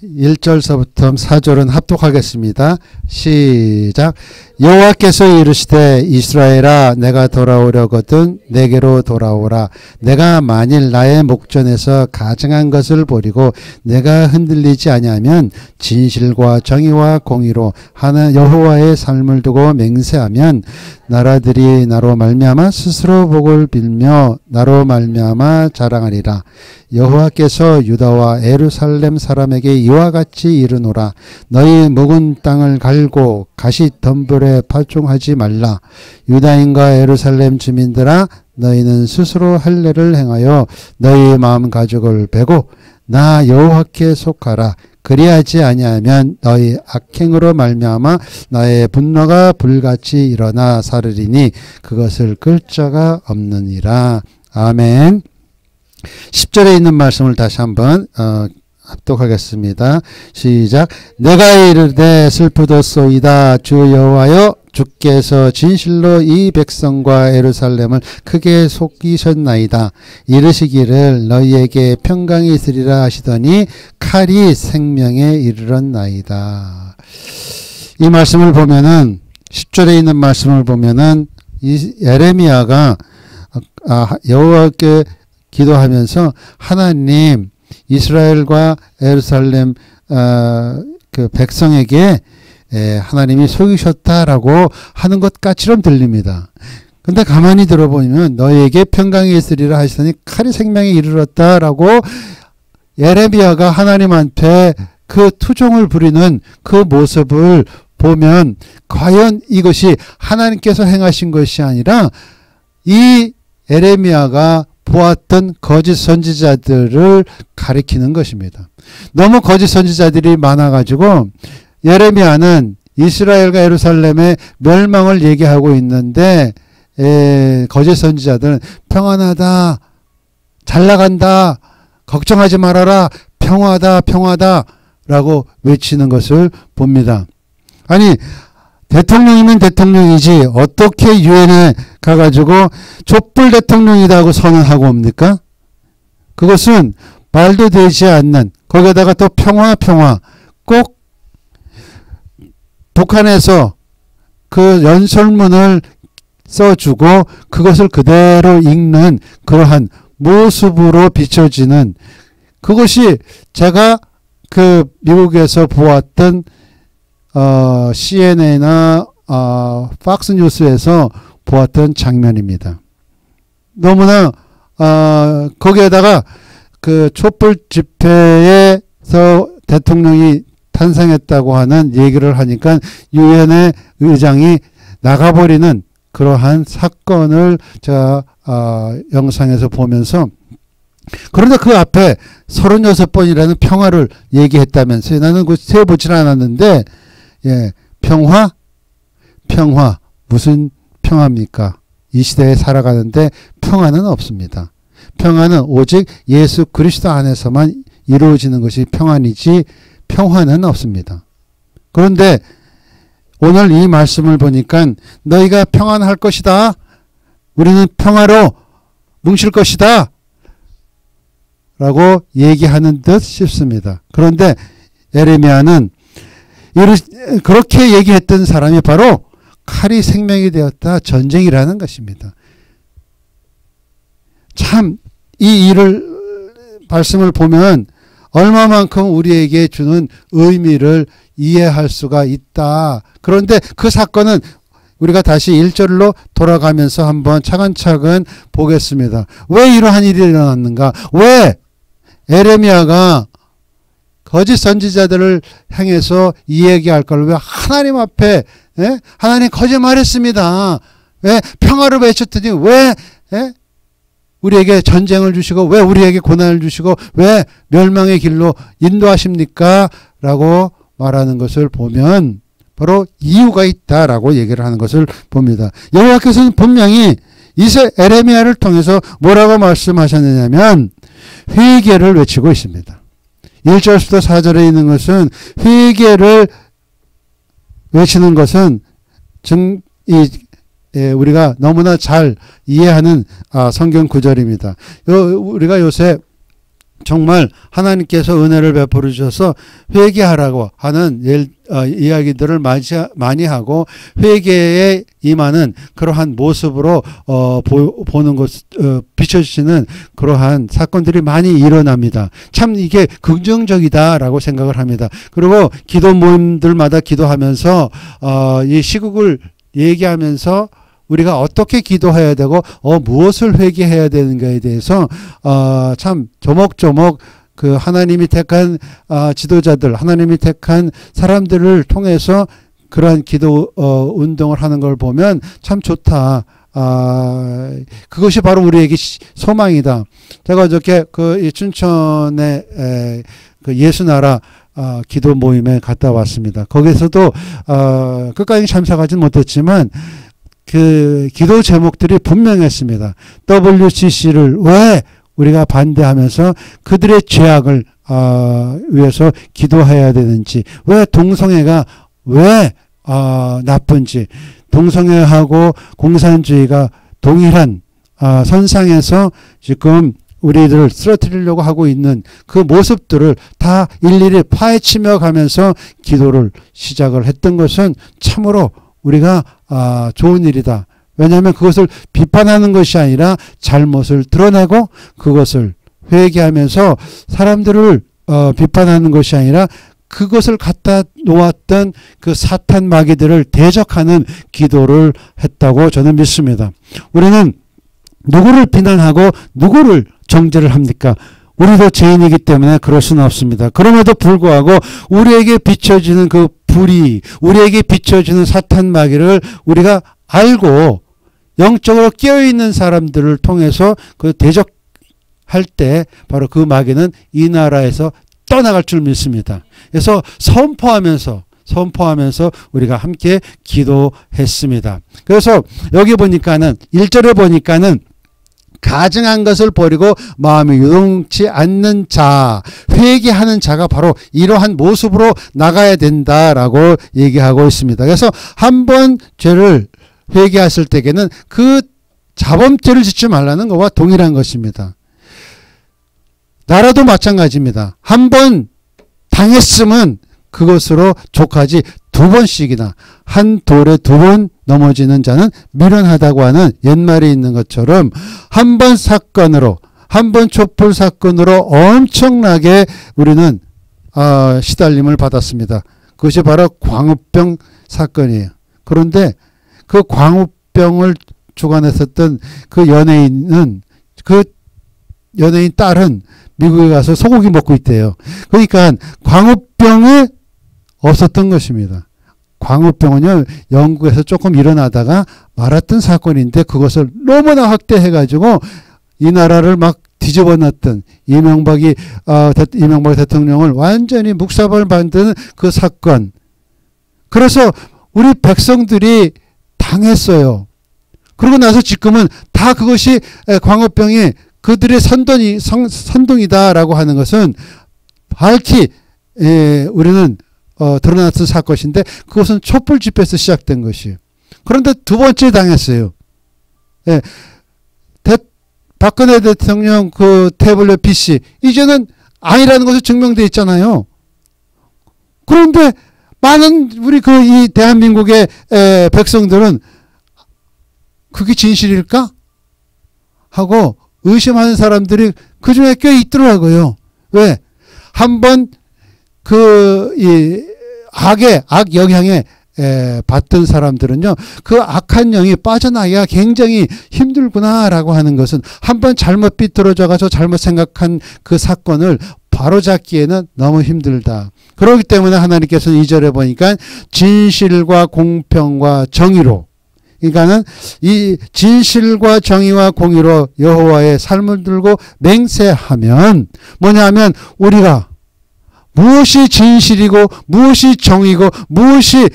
1절서부터 4절은 합독하겠습니다. 시작. 여호와께서 이르시되 이스라엘아 내가 돌아오려거든 내게로 돌아오라. 내가 만일 나의 목전에서 가증한 것을 버리고 내가 흔들리지 아니하면 진실과 정의와 공의로 하는 여호와의 삶을 두고 맹세하면 나라들이 나로 말미암아 스스로 복을 빌며 나로 말미암아 자랑하리라. 여호와께서 유다와 예루살렘 사람에게 이와 같이 이르노라. 너희 묵은 땅을 갈고 가시덤불에 파종하지 말라. 유다인과 예루살렘 주민들아 너희는 스스로 할례를 행하여 너희 마음 가죽을 베고 나 여호와께 속하라. 그리하지 아니하면 너희 악행으로 말미암아 나의 분노가 불같이 일어나 사르리니 그것을 끌 자가 없느니라. 아멘. 10절에 있는 말씀을 다시 한번 합독하겠습니다. 시작. 내가 이르되 슬프도소이다 주 여호와여 주께서 진실로 이 백성과 예루살렘을 크게 속이셨나이다. 이르시기를 너희에게 평강이 있으리라 하시더니 칼이 생명에 이르렀나이다. 이 말씀을 보면은 10절에 있는 말씀을 보면은 이 예레미야가 여호와께 기도하면서 하나님 이스라엘과 예루살렘 그 백성에게 하나님이 속이셨다라고 하는 것 같이럼 들립니다. 근데 가만히 들어보면 너희에게 평강이 있으리라 하시더니 칼이 생명에 이르렀다라고 예레미야가 하나님한테 그 투정을 부리는 그 모습을 보면 과연 이것이 하나님께서 행하신 것이 아니라 이 예레미야가 보았던 거짓 선지자들을 가리키는 것입니다. 너무 거짓 선지자들이 많아가지고 예레미야는 이스라엘과 예루살렘의 멸망을 얘기하고 있는데 거짓 선지자들은 평안하다, 잘 나간다, 걱정하지 말아라, 평화다, 평화다 라고 외치는 것을 봅니다. 아니 대통령이면 대통령이지 어떻게 유엔에 가가지고 촛불 대통령이라고 선언하고 옵니까? 그것은 말도 되지 않는, 거기에다가 또 평화 꼭 북한에서 그 연설문을 써주고 그것을 그대로 읽는 그러한 모습으로 비춰지는, 그것이 제가 그 미국에서 보았던 CNN이나 팍스뉴스에서 보았던 장면입니다. 너무나 거기에다가 그 촛불 집회에서 대통령이 탄생했다고 하는 얘기를 하니까 유엔의 의장이 나가버리는 그러한 사건을 제가 영상에서 보면서, 그런데 그 앞에 36번이라는 평화를 얘기했다면서요. 나는 그거 세어보지는 않았는데 평화 무슨 평화입니까? 이 시대에 살아가는데 평화는 없습니다. 평화는 오직 예수 그리스도 안에서만 이루어지는 것이 평안이지 평화는 없습니다. 그런데 오늘 이 말씀을 보니까 너희가 평안할 것이다, 우리는 평화로 뭉칠 것이다 라고 얘기하는 듯 싶습니다. 그런데 예레미야는 그렇게 얘기했던 사람이 바로 칼이 생명이 되었다, 전쟁이라는 것입니다. 참 이 말씀을 보면 얼마만큼 우리에게 주는 의미를 이해할 수가 있다. 그런데 그 사건은 우리가 다시 1절로 돌아가면서 한번 차근차근 보겠습니다. 왜 이러한 일이 일어났는가? 왜 예레미야가 거짓 선지자들을 향해서 이 얘기할 걸 왜 하나님 앞에 하나님 거짓말했습니다. 왜 평화를 외쳤더니 왜 우리에게 전쟁을 주시고 왜 우리에게 고난을 주시고 왜 멸망의 길로 인도하십니까? 라고 말하는 것을 보면 바로 이유가 있다라고 얘기를 하는 것을 봅니다. 여호와께서는 분명히 예레미야를 통해서 뭐라고 말씀하셨느냐면 회개를 외치고 있습니다. 1절부터 4절에 있는 것은 회개를 외치는 것은 우리가 너무나 잘 이해하는 성경 구절입니다. 우리가 요새 정말 하나님께서 은혜를 베풀어 주셔서 회개하라고 하는 이야기들을 많이 하고 회개에 임하는 그러한 모습으로 보는 것 비춰주시는 그러한 사건들이 많이 일어납니다. 참 이게 긍정적이다라고 생각을 합니다. 그리고 기도 모임들마다 기도하면서 이 시국을 얘기하면서 우리가 어떻게 기도해야 되고 무엇을 회개해야 되는가에 대해서 참 조목조목 그 하나님이 택한 지도자들, 하나님이 택한 사람들을 통해서 그러한 기도 운동을 하는 걸 보면 참 좋다. 그것이 바로 우리에게 소망이다. 제가 어저께 그 춘천의 그 예수나라 기도 모임에 갔다 왔습니다. 거기서도 끝까지 참석하지는 못했지만 그 기도 제목들이 분명했습니다. WCC를 왜 우리가 반대하면서 그들의 죄악을 위해서 기도해야 되는지, 왜 동성애가 왜 나쁜지, 동성애하고 공산주의가 동일한 선상에서 지금 우리들을 쓰러뜨리려고 하고 있는 그 모습들을 다 일일이 파헤치며 가면서 기도를 시작을 했던 것은 참으로 우리가 좋은 일이다. 왜냐하면 그것을 비판하는 것이 아니라 잘못을 드러내고 그것을 회개하면서 사람들을 비판하는 것이 아니라 그것을 갖다 놓았던 그 사탄 마귀들을 대적하는 기도를 했다고 저는 믿습니다. 우리는 누구를 비난하고 누구를 정죄를 합니까? 우리도 죄인이기 때문에 그럴 수는 없습니다. 그럼에도 불구하고 우리에게 비춰지는 그 불이, 우리에게 비춰지는 사탄 마귀를 우리가 알고 영적으로 깨어있는 사람들을 통해서 그 대적할 때 바로 그 마귀는 이 나라에서 떠나갈 줄 믿습니다. 그래서 선포하면서 우리가 함께 기도했습니다. 그래서 여기 보니까는 1절에 보니까는 가증한 것을 버리고 마음이 요동치 않는 자, 회개하는 자가 바로 이러한 모습으로 나가야 된다라고 얘기하고 있습니다. 그래서 한 번 죄를 회개했을 때에는 그 자범죄를 짓지 말라는 것과 동일한 것입니다. 나라도 마찬가지입니다. 한 번 당했으면 그것으로 족하지 두 번씩이나 한 돌에 두 번 넘어지는 자는 미련하다고 하는 옛말에 있는 것처럼 한 번 사건으로, 한 번 촛불 사건으로 엄청나게 우리는 시달림을 받았습니다. 그것이 바로 광우병 사건이에요. 그런데 그 광우병을 주관했었던 그 연예인 딸은 미국에 가서 소고기 먹고 있대요. 그러니까 광우병이 없었던 것입니다. 광우병은요, 영국에서 조금 일어나다가 말았던 사건인데 그것을 너무나 확대해가지고 이 나라를 막 뒤집어 놨던 이명박 대통령을 완전히 묵사발 만드는 그 사건. 그래서 우리 백성들이 당했어요. 그러고 나서 지금은 다 그것이 광우병이 그들의 선동이다라고 하는 것은 밝히 우리는 드러났던 사건인데 그것은 촛불 집회에서 시작된 것이에요. 그런데 두 번째 당했어요. 박근혜 대통령 그 태블릿 PC 이제는 아니라는 것이 증명되어 있잖아요. 그런데 많은 우리 이 대한민국의 백성들은 그게 진실일까? 하고 의심하는 사람들이 그 중에 꽤 있더라고요. 왜? 한번 악 영향에 받던 사람들은요, 그 악한 영이 빠져나가기가 굉장히 힘들구나라고 하는 것은 한번 잘못 비뚤어져가지고 잘못 생각한 그 사건을 바로잡기에는 너무 힘들다. 그렇기 때문에 하나님께서는 2절에 보니까 진실과 공평과 정의로, 그러니까는 이 진실과 정의와 공의로 여호와의 삶을 들고 맹세하면 뭐냐 하면 우리가 무엇이 진실이고 무엇이 정의고 무엇이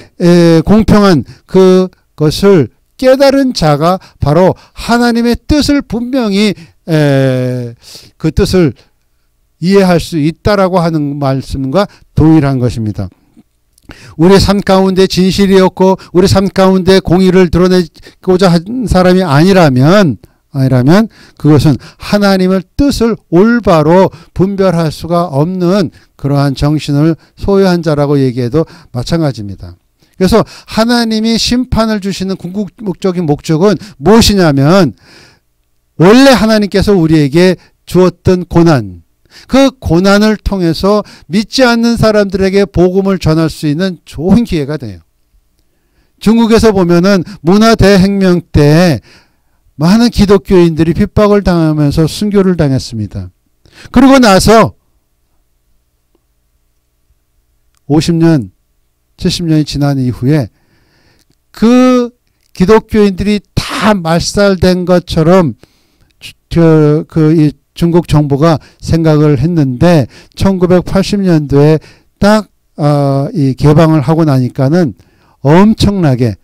공평한 그것을 깨달은 자가 바로 하나님의 뜻을 분명히 그 뜻을 이해할 수 있다라고 하는 말씀과 동일한 것입니다. 우리 삶 가운데 진실이었고 우리 삶 가운데 공의를 드러내고자 한 사람이 아니라면 그것은 하나님의 뜻을 올바로 분별할 수가 없는 그러한 정신을 소유한 자라고 얘기해도 마찬가지입니다. 그래서 하나님이 심판을 주시는 궁극적인 목적은 무엇이냐면 원래 하나님께서 우리에게 주었던 고난, 그 고난을 통해서 믿지 않는 사람들에게 복음을 전할 수 있는 좋은 기회가 돼요. 중국에서 보면은 문화대혁명 때 많은 기독교인들이 핍박을 당하면서 순교를 당했습니다. 그러고 나서 50년, 70년이 지난 이후에 그 기독교인들이 다 말살된 것처럼 이 중국 정부가 생각을 했는데 1980년도에 딱 이 개방을 하고 나니까는 엄청나게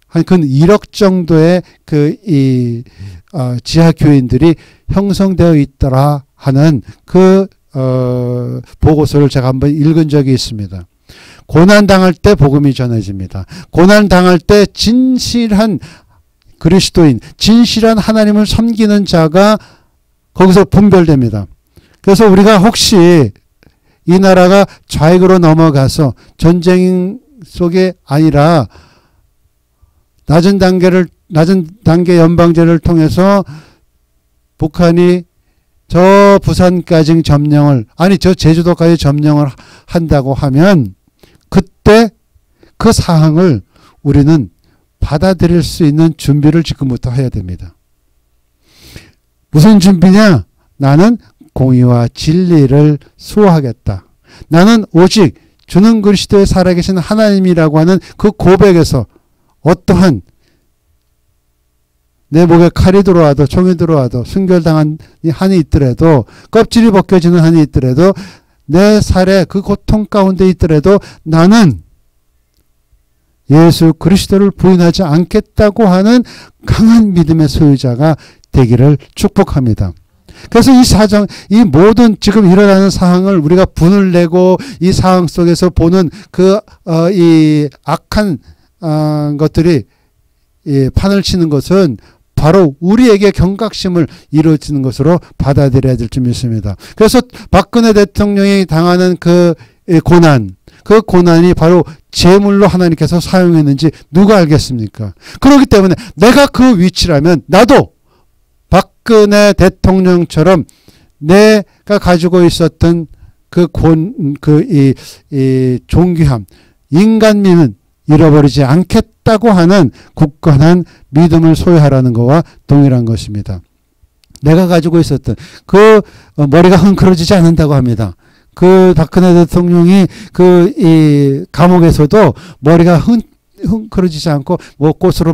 한 1억 정도의 지하 교인들이 형성되어 있더라 하는 보고서를 제가 한번 읽은 적이 있습니다. 고난당할 때 복음이 전해집니다. 고난당할 때 진실한 그리스도인, 진실한 하나님을 섬기는 자가 거기서 분별됩니다. 그래서 우리가 혹시 이 나라가 좌익으로 넘어가서 전쟁 속에 아니라 낮은 단계 연방제를 통해서 북한이 저 부산까지 저 제주도까지 점령을 한다고 하면 그때 그 사항을 우리는 받아들일 수 있는 준비를 지금부터 해야 됩니다. 무슨 준비냐? 나는 공의와 진리를 수호하겠다. 나는 오직 주는 그리스도의 살아계신 하나님이라고 하는 그 고백에서 어떠한 내 목에 칼이 들어와도 총이 들어와도 순결당한 한이 있더라도 껍질이 벗겨지는 한이 있더라도 내 살에 그 고통 가운데 있더라도 나는 예수 그리스도를 부인하지 않겠다고 하는 강한 믿음의 소유자가 되기를 축복합니다. 그래서 이 모든 지금 일어나는 상황을 우리가 분을 내고 이 상황 속에서 보는 이 악한 것들이 판을 치는 것은 바로 우리에게 경각심을 이루어지는 것으로 받아들여야 될 줄 믿습니다. 그래서 박근혜 대통령이 당하는 그 고난이 바로 제물로 하나님께서 사용했는지 누가 알겠습니까? 그렇기 때문에 내가 그 위치라면 나도 박근혜 대통령처럼 내가 가지고 있었던 이 존귀함, 인간미는 잃어버리지 않겠다고 하는 굳건한 믿음을 소유하라는 것과 동일한 것입니다. 내가 가지고 있었던 머리가 흥그러지지 않는다고 합니다. 박근혜 대통령이 이 감옥에서도 머리가 흥그러지지 않고 꽃으로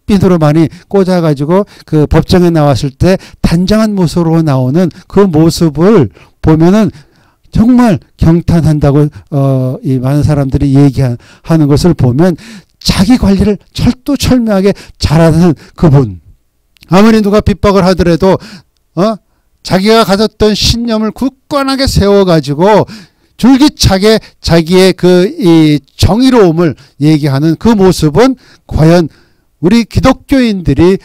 핀으로 많이 꽂아가지고 법정에 나왔을 때 단정한 모습으로 나오는 그 모습을 보면은 정말 경탄한다고 이 많은 사람들이 얘기하는 것을 보면 자기 관리를 철두철미하게 잘하는 그분. 아무리 누가 핍박을 하더라도 자기가 가졌던 신념을 굳건하게 세워가지고 줄기차게 자기의 이 정의로움을 얘기하는 그 모습은 과연 우리 기독교인들이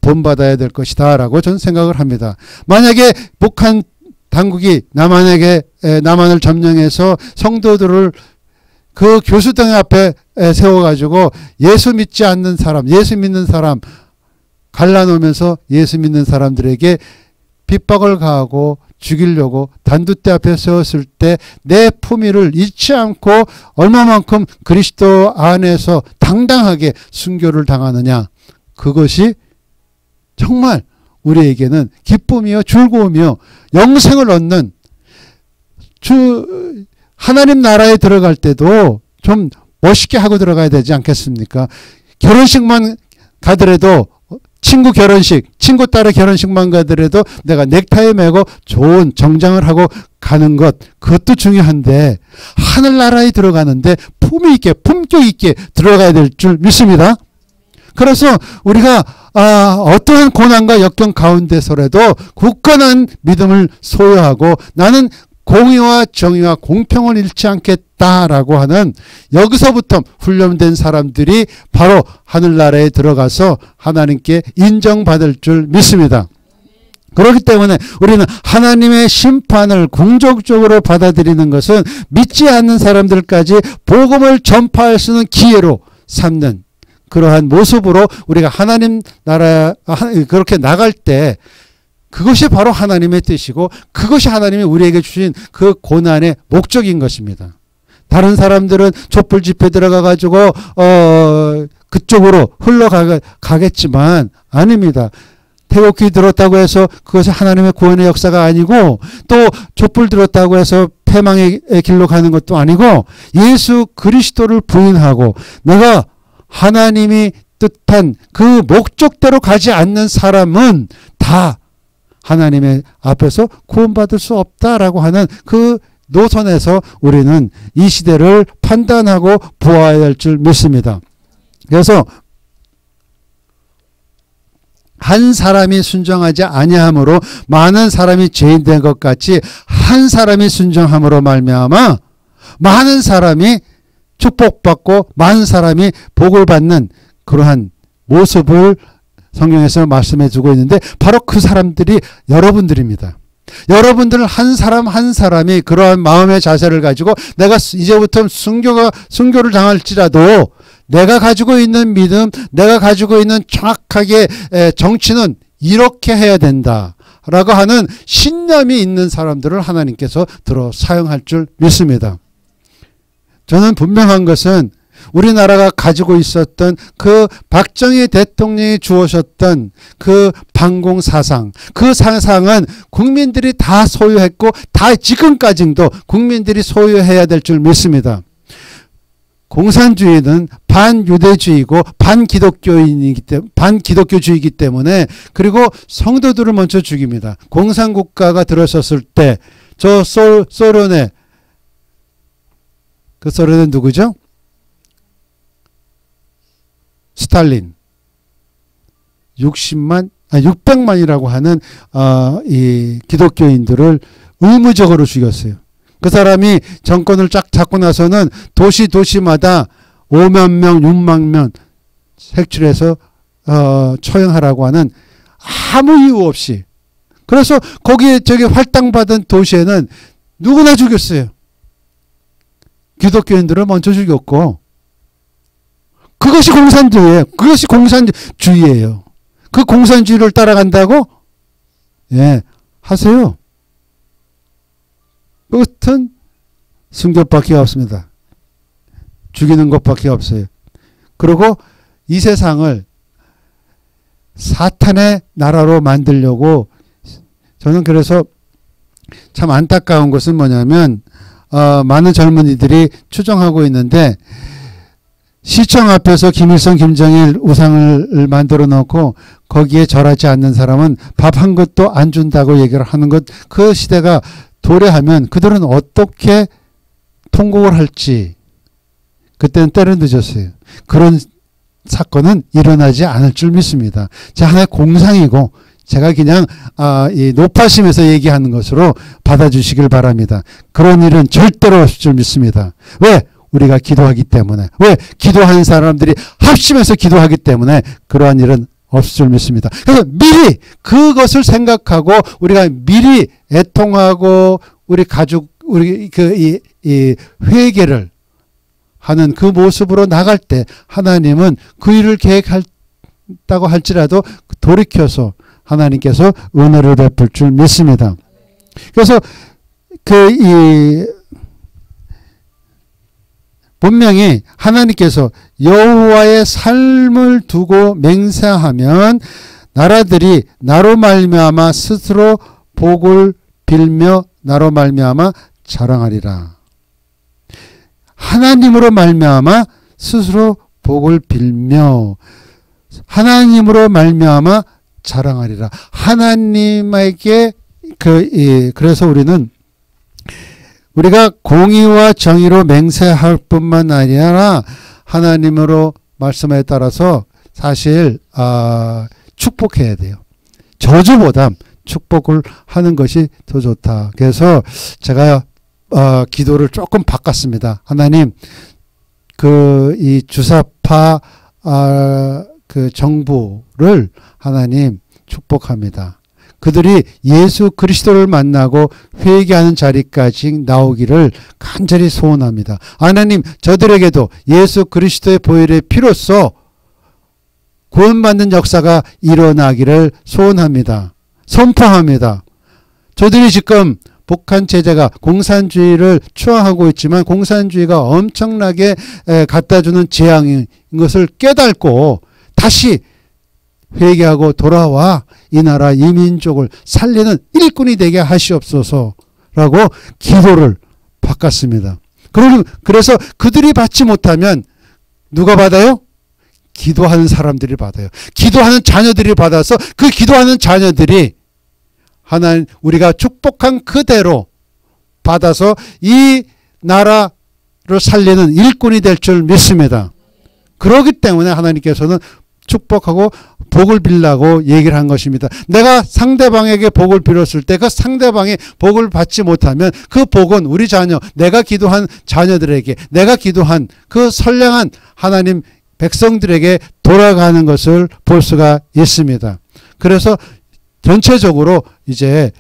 본받아야 될 것이다 라고 저는 생각을 합니다. 만약에 북한 당국이 남한을 점령해서 성도들을 그 교수등 앞에 세워가지고 예수 믿지 않는 사람, 예수 믿는 사람 갈라놓으면서 예수 믿는 사람들에게 핍박을 가하고 죽이려고 단두대 앞에 세웠을 때 내 품위를 잊지 않고 얼마만큼 그리스도 안에서 당당하게 순교를 당하느냐. 그것이 정말 우리에게는 기쁨이요 즐거움이요 영생을 얻는 하나님 나라에 들어갈 때도 좀 멋있게 하고 들어가야 되지 않겠습니까? 결혼식만 가더라도 친구 친구 딸의 결혼식만 가더라도 내가 넥타이 매고 좋은 정장을 하고 가는 그것도 중요한데 하늘나라에 들어가는데 품위 있게 품격 있게 들어가야 될 줄 믿습니다. 그래서 우리가 어떠한 고난과 역경 가운데서라도 굳건한 믿음을 소유하고 나는 공의와 정의와 공평을 잃지 않겠다라고 하는 여기서부터 훈련된 사람들이 바로 하늘나라에 들어가서 하나님께 인정받을 줄 믿습니다. 그렇기 때문에 우리는 하나님의 심판을 긍정적으로 받아들이는 것은 믿지 않는 사람들까지 복음을 전파할 수 있는 기회로 삼는 그러한 모습으로 우리가 하나님 나라 그렇게 나갈 때 그것이 바로 하나님의 뜻이고 그것이 하나님이 우리에게 주신 그 고난의 목적인 것입니다. 다른 사람들은 촛불 집회 들어가 가지고 그쪽으로 흘러가겠지만 아닙니다. 태극기 들었다고 해서 그것이 하나님의 구원의 역사가 아니고 또 촛불 들었다고 해서 패망의 길로 가는 것도 아니고 예수 그리스도를 부인하고 내가 하나님이 뜻한 그 목적대로 가지 않는 사람은 다 하나님의 앞에서 구원받을 수 없다라고 하는 그 노선에서 우리는 이 시대를 판단하고 보아야 할 줄 믿습니다. 그래서 한 사람이 순종하지 아니함으로 많은 사람이 죄인 된 것 같이 한 사람이 순종함으로 말미암아 많은 사람이 축복받고 많은 사람이 복을 받는 그러한 모습을 성경에서 말씀해 주고 있는데 바로 그 사람들이 여러분들입니다. 여러분들 한 사람 한 사람이 그러한 마음의 자세를 가지고 내가 이제부터 순교를 당할지라도 내가 가지고 있는 믿음, 내가 가지고 있는 정확하게 정치는 이렇게 해야 된다라고 하는 신념이 있는 사람들을 하나님께서 들어 사용할 줄 믿습니다. 저는 분명한 것은 우리나라가 가지고 있었던 그 박정희 대통령이 주어졌던 그 반공 사상, 그 사상은 국민들이 다 소유했고 다 지금까지도 국민들이 소유해야 될 줄 믿습니다. 공산주의는 반유대주의고 반기독교주의이기 때문에 그리고 성도들을 먼저 죽입니다. 공산국가가 들어섰을 때 저 소련의 그 소련은 누구죠? 스탈린 600만이라고 하는 이 기독교인들을 의무적으로 죽였어요. 그 사람이 정권을 쫙 잡고 나서는 도시마다 5만 명, 6만 명 색출해서 처형하라고 하는 아무 이유 없이. 그래서 거기에 활당받은 도시에는 누구나 죽였어요. 기독교인들을 먼저 죽였고 그것이 공산주의예요. 그것이 공산주의예요. 그 공산주의를 따라간다고? 예, 하세요. 끝은 순교밖에 없습니다. 죽이는 것밖에 없어요. 그리고 이 세상을 사탄의 나라로 만들려고 저는 그래서 참 안타까운 것은 뭐냐면 많은 젊은이들이 추정하고 있는데 시청 앞에서 김일성, 김정일 우상을 만들어 놓고 거기에 절하지 않는 사람은 밥 한 것도 안 준다고 얘기를 하는 것, 그 시대가 도래하면 그들은 어떻게 통곡을 할지 그때는 때는 늦었어요. 그런 사건은 일어나지 않을 줄 믿습니다. 제 하나의 공상이고 제가 그냥 이 높아심에서 얘기하는 것으로 받아주시길 바랍니다. 그런 일은 절대로 없을 줄 믿습니다. 왜? 우리가 기도하기 때문에. 왜? 기도하는 사람들이 합심해서 기도하기 때문에 그러한 일은 없을 줄 믿습니다. 그래서 미리 그것을 생각하고 우리가 미리 애통하고 우리 가족, 우리 이 회개를 하는 그 모습으로 나갈 때 하나님은 그 일을 계획했다고 할지라도 돌이켜서 하나님께서 은혜를 베풀 줄 믿습니다. 그래서 분명히 하나님께서 여호와의 삶을 두고 맹세하면 나라들이 나로 말미암아 스스로 복을 빌며 나로 말미암아 자랑하리라. 하나님으로 말미암아 스스로 복을 빌며 하나님으로 말미암아 자랑하리라. 하나님에게 그래서 우리가 공의와 정의로 맹세할 뿐만 아니라 하나님으로 말씀에 따라서 사실 축복해야 돼요. 저주보다 축복을 하는 것이 더 좋다. 그래서 제가 기도를 조금 바꿨습니다. 하나님, 이 주사파 그 정부를 하나님 축복합니다. 그들이 예수 그리스도를 만나고 회개하는 자리까지 나오기를 간절히 소원합니다. 하나님, 저들에게도 예수 그리스도의 보혈의 피로써 구원받는 역사가 일어나기를 소원합니다. 선포합니다. 저들이 지금 북한 체제가 공산주의를 추앙하고 있지만 공산주의가 엄청나게 갖다주는 재앙인 것을 깨닫고 다시 회개하고 돌아와 이 나라 이 민족을 살리는 일꾼이 되게 하시옵소서라고 기도를 바꿨습니다. 그래서 그들이 받지 못하면 누가 받아요? 기도하는 사람들이 받아요. 기도하는 자녀들이 받아서 그 기도하는 자녀들이 하나님 우리가 축복한 그대로 받아서 이 나라를 살리는 일꾼이 될 줄 믿습니다. 그렇기 때문에 하나님께서는 축복하고 복을 빌라고 얘기를 한 것입니다. 내가 상대방에게 복을 빌었을 때 그 상대방이 복을 받지 못하면 그 복은 우리 자녀, 내가 기도한 자녀들에게, 내가 기도한 그 선량한 하나님 백성들에게 돌아가는 것을 볼 수가 있습니다. 그래서 전체적으로 이제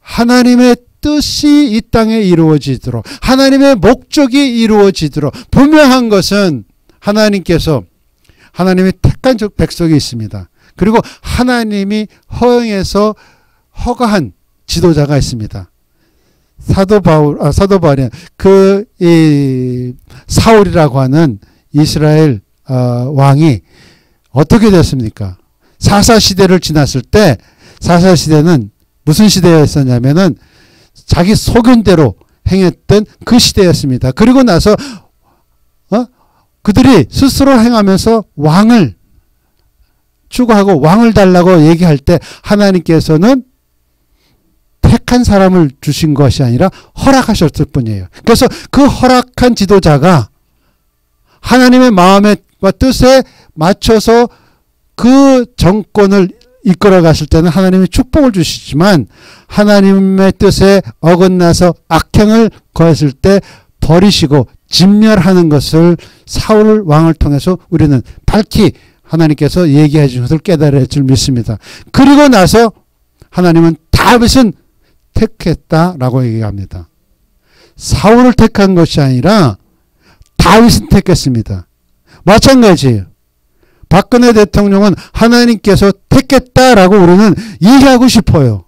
하나님의 뜻이 이 땅에 이루어지도록, 하나님의 목적이 이루어지도록, 분명한 것은 하나님께서 하나님의 택한 백성이 있습니다. 그리고 하나님이 허용해서 허가한 지도자가 있습니다. 사도 바울이 사울이라고 하는 이스라엘 왕이 어떻게 됐습니까? 사사시대를 지났을 때, 사사시대는 무슨 시대였었냐면은 자기 소견대로 행했던 그 시대였습니다. 그리고 나서 그들이 스스로 행하면서 왕을 추구하고 왕을 달라고 얘기할 때 하나님께서는 택한 사람을 주신 것이 아니라 허락하셨을 뿐이에요. 그래서 그 허락한 지도자가 하나님의 마음과 뜻에 맞춰서 그 정권을 이끌어 갔을 때는 하나님이 축복을 주시지만 하나님의 뜻에 어긋나서 악행을 거했을 때 버리시고 진멸하는 것을 사울 왕을 통해서 우리는 밝히 하나님께서 얘기해 주신 것을 깨달을 줄 믿습니다. 그리고 나서 하나님은 다윗은 택했다라고 얘기합니다. 사울을 택한 것이 아니라 다윗은 택했습니다. 마찬가지예요. 박근혜 대통령은 하나님께서 택했다라고 우리는 얘기하고 싶어요.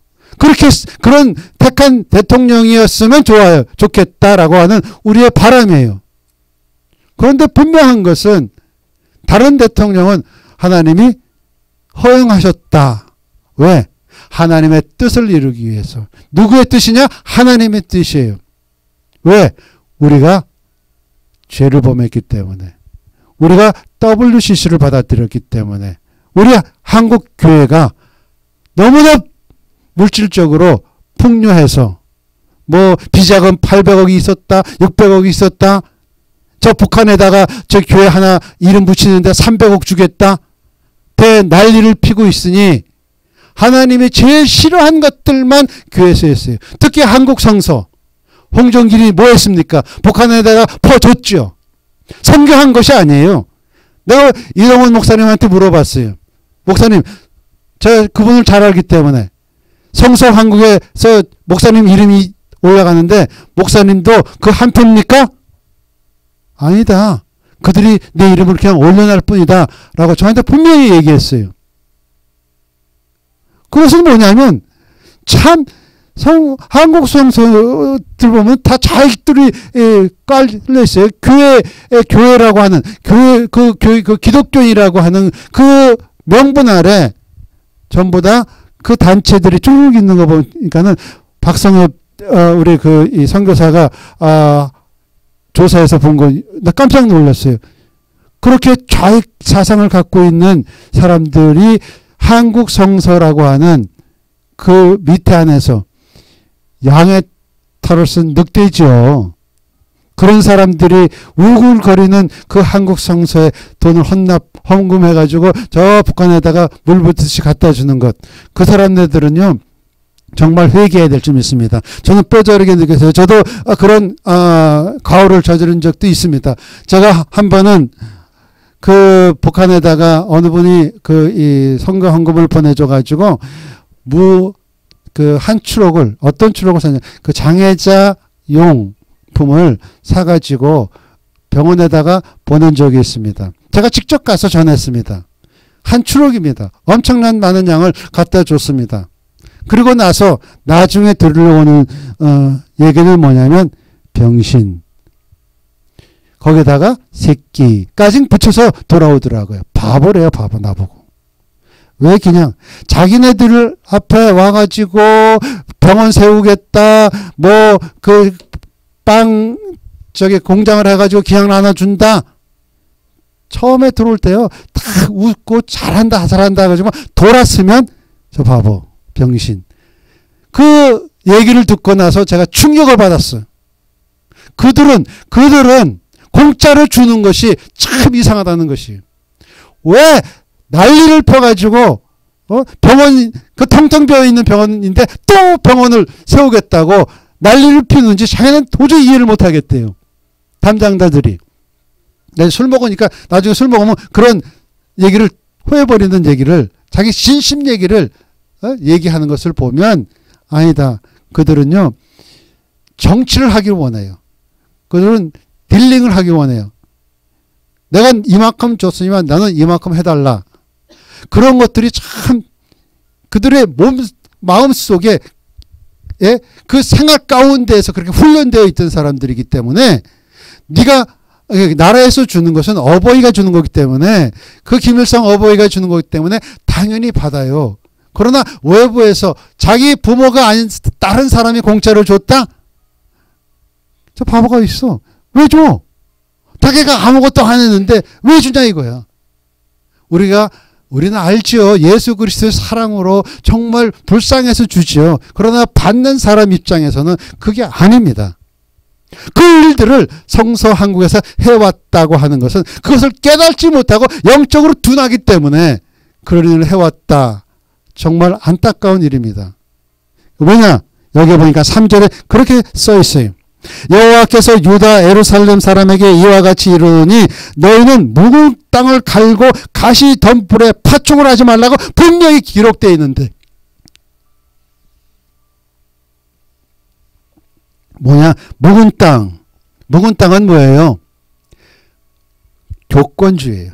그런 택한 대통령이었으면 좋아요. 좋겠다라고 하는 우리의 바람이에요. 그런데 분명한 것은 다른 대통령은 하나님이 허용하셨다. 왜? 하나님의 뜻을 이루기 위해서. 누구의 뜻이냐? 하나님의 뜻이에요. 왜? 우리가 죄를 범했기 때문에. 우리가 WCC를 받아들였기 때문에. 우리 한국 교회가 너무나 물질적으로 풍요해서 비자금 800억이 있었다, 600억이 있었다, 저 북한에다가 저 교회 하나 이름 붙이는데 300억 주겠다, 난리를 피고 있으니 하나님이 제일 싫어한 것들만 교회에서 했어요. 특히 한국 성서. 홍정길이 뭐 했습니까? 북한에다가 퍼줬죠. 선교한 것이 아니에요. 내가 이동원 목사님한테 물어봤어요. 목사님, 제가 그분을 잘 알기 때문에 성서 한국에서 목사님 이름이 올라가는데 목사님도 그 한 편입니까? 아니다. 그들이 내 이름을 그냥 올려놓을 뿐이다 라고 저한테 분명히 얘기했어요. 그것은 뭐냐면 참 한국 성서들 보면 다 자기들이 깔려 있어요. 교회라고 하는 그 기독교인이라고 하는 그 명분 아래 전부 다 그 단체들이 쭉 있는 거 보니까는 박성엽 우리 이 선교사가 조사해서 본 거 나 깜짝 놀랐어요. 그렇게 좌익 사상을 갖고 있는 사람들이 한국 성서라고 하는 그 밑에 안에서 양의 털을 쓴 늑대죠. 그런 사람들이 우글거리는 그 한국 성서에 돈을 헌금해가지고 저 북한에다가 물 붓듯이 갖다 주는 것. 그 사람들은요, 정말 회개해야 될 점 있습니다. 저는 뼈저리게 느꼈어요. 저도 그런 가오를 저지른 적도 있습니다. 제가 한 번은 그 북한에다가 어느 분이 이 선거 헌금을 보내줘가지고 한 추록을, 어떤 추록을 샀냐, 그 장애자 용품을 사가지고 병원에다가 보낸 적이 있습니다. 제가 직접 가서 전했습니다. 한 추록입니다. 엄청난 많은 양을 갖다 줬습니다. 그리고 나서 나중에 들려오는 얘기는 뭐냐면 병신, 거기다가 새끼까지 붙여서 돌아오더라고요. 바보래요, 바보. 나보고. 왜 그냥 자기네들 앞에 와가지고 병원 세우겠다, 공장을 해가지고 기약 나눠준다. 처음에 들어올 때요, 다 웃고 잘한다 해가지고 돌았으면 저 바보, 병신. 그 얘기를 듣고 나서 제가 충격을 받았어요. 그들은 공짜로 주는 것이 참 이상하다는 것이. 왜 난리를 펴가지고 병원, 그 텅텅 비어있는 병원인데 또 병원을 세우겠다고 난리를 피우는지 자기는 도저히 이해를 못하겠대요. 담당자들이. 술 먹으니까 나중에 술 먹으면 그런 얘기를, 호해버리는 얘기를, 자기 진심 얘기를 얘기하는 것을 보면 아니다. 그들은요, 정치를 하길 원해요. 그들은 딜링을 하길 원해요. 내가 이만큼 줬으니만 나는 이만큼 해달라. 그런 것들이 참 그들의 마음 속에, 그 생활 가운데에서 그렇게 훈련되어 있던 사람들이기 때문에, 네가 나라에서 주는 것은 어버이가 주는 거기 때문에, 그 김일성 어버이가 주는 거기 때문에 당연히 받아요. 그러나 외부에서 자기 부모가 아닌 다른 사람이 공짜로 줬다? 저 바보가 있어. 왜 줘? 자기가 아무것도 안 했는데 왜 주냐 이거야. 우리는 알지요. 예수 그리스도의 사랑으로 정말 불쌍해서 주지요. 그러나 받는 사람 입장에서는 그게 아닙니다. 그 일들을 성서 한국에서 해왔다고 하는 것은 그것을 깨닫지 못하고 영적으로 둔하기 때문에 그런 일을 해왔다. 정말 안타까운 일입니다. 왜냐? 여기 보니까 3절에 그렇게 써 있어요. 여호와께서 유다 예루살렘 사람에게 이와 같이 이르노니 너희는 묵은 땅을 갈고 가시 덤불에 파종을 하지 말라고 분명히 기록되어 있는데, 뭐냐? 묵은 땅. 묵은 땅은 뭐예요? 교권주의예요.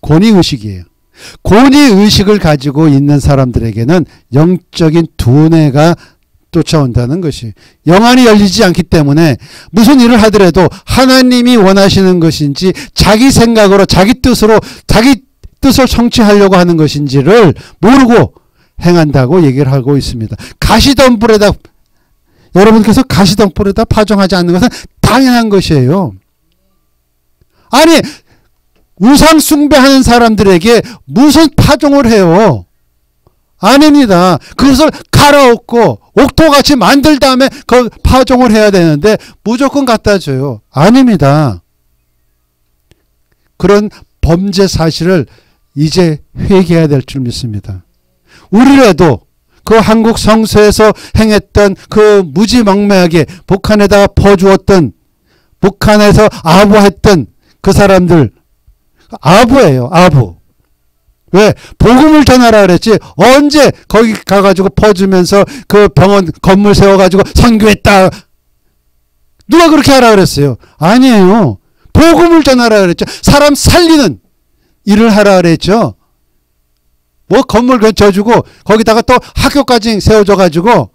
권위의식이에요. 권위의식을 가지고 있는 사람들에게는 영적인 두뇌가 쫓아온다는 것이, 영안이 열리지 않기 때문에 무슨 일을 하더라도 하나님이 원하시는 것인지 자기 생각으로 자기 뜻을 성취하려고 하는 것인지를 모르고 행한다고 얘기를 하고 있습니다. 가시덤불에다, 여러분께서 가시덤불에다 파종하지 않는 것은 당연한 것이에요. 아니, 우상 숭배하는 사람들에게 무슨 파종을 해요? 아닙니다. 그것을 갈아엎고 옥토같이 만들 다음에 그 파종을 해야 되는데 무조건 갖다 줘요. 아닙니다. 그런 범죄 사실을 이제 회개해야 될 줄 믿습니다. 우리라도 그 한국 성서에서 행했던 그 무지막지하게 북한에다가 퍼주었던, 북한에서 아부했던 그 사람들, 아부예요. 아부. 왜? 복음을 전하라 그랬지. 언제 거기 가가지고 퍼주면서 그 병원 건물 세워가지고 선교했다. 누가 그렇게 하라 그랬어요? 아니에요. 복음을 전하라 그랬죠. 사람 살리는 일을 하라 그랬죠. 뭐 건물 져주고 거기다가 또 학교까지 세워줘가지고,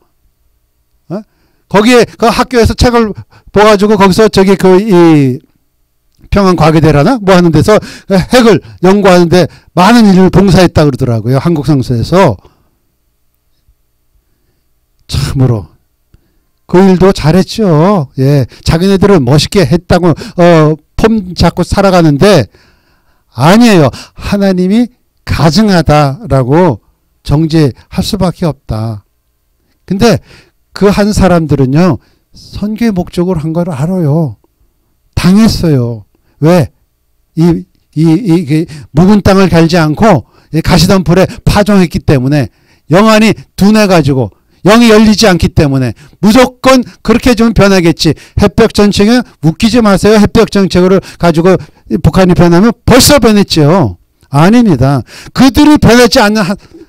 거기에 그 학교에서 책을 보가지고 거기서 평안과학대라나 뭐 하는 데서 핵을 연구하는데 많은 일을 봉사했다 그러더라고요. 한국 성서에서. 참으로 그 일도 잘했죠. 예, 자기네들은 멋있게 했다고 폼 잡고 살아가는데 아니에요. 하나님이 가증하다라고 정죄할 수밖에 없다. 근데 그 한 사람들은요, 선교의 목적으로 한 걸 알아요. 당했어요. 왜? 묵은 땅을 갈지 않고 가시덤불에 파종했기 때문에 영안이 둔해가지고 영이 열리지 않기 때문에 무조건 그렇게 좀 변하겠지. 햇볕 정책에 웃기지 마세요. 햇볕 정책을 가지고 북한이 변하면 벌써 변했죠. 아닙니다. 그들이 변하지 않는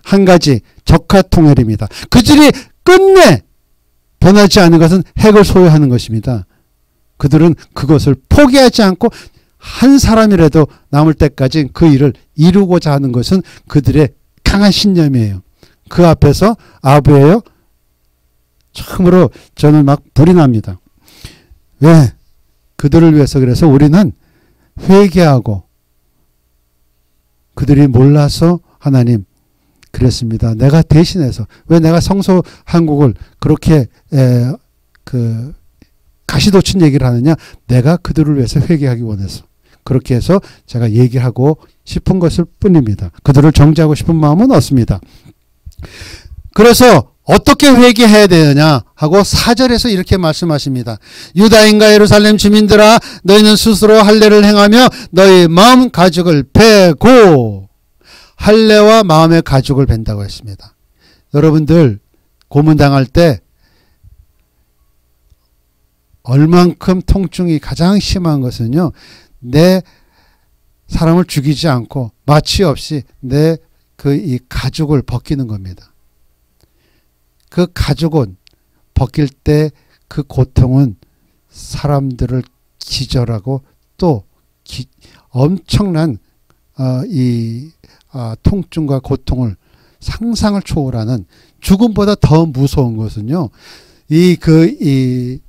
한 가지 적화통일입니다. 그들이 끝내 변하지 않는 것은 핵을 소유하는 것입니다. 그들은 그것을 포기하지 않고 한 사람이라도 남을 때까지 그 일을 이루고자 하는 것은 그들의 강한 신념이에요. 그 앞에서 아부예요. 참으로 저는 막 불이 납니다. 왜? 그들을 위해서 그래서 우리는 회개하고 그들이 몰라서 하나님 그랬습니다. 내가 대신해서 왜 내가 성소 한국을 그렇게 가시돋친 얘기를 하느냐? 내가 그들을 위해서 회개하기 원해서 그렇게 해서 제가 얘기하고 싶은 것일 뿐입니다. 그들을 정죄하고 싶은 마음은 없습니다. 그래서 어떻게 회개해야 되느냐 하고 4절에서 이렇게 말씀하십니다. 유다인과 예루살렘 주민들아 너희는 스스로 할례를 행하며 너희 마음 가죽을 베고 할례와 마음의 가죽을 벤다고 했습니다. 여러분들 고문당할 때 얼만큼 통증이 가장 심한 것은요. 내 사람을 죽이지 않고 마취 없이 내 이 가죽을 벗기는 겁니다. 그 가죽은 벗길 때 그 고통은 사람들을 기절하고 또 엄청난 통증과 고통을 상상을 초월하는 죽음보다 더 무서운 것은요. 이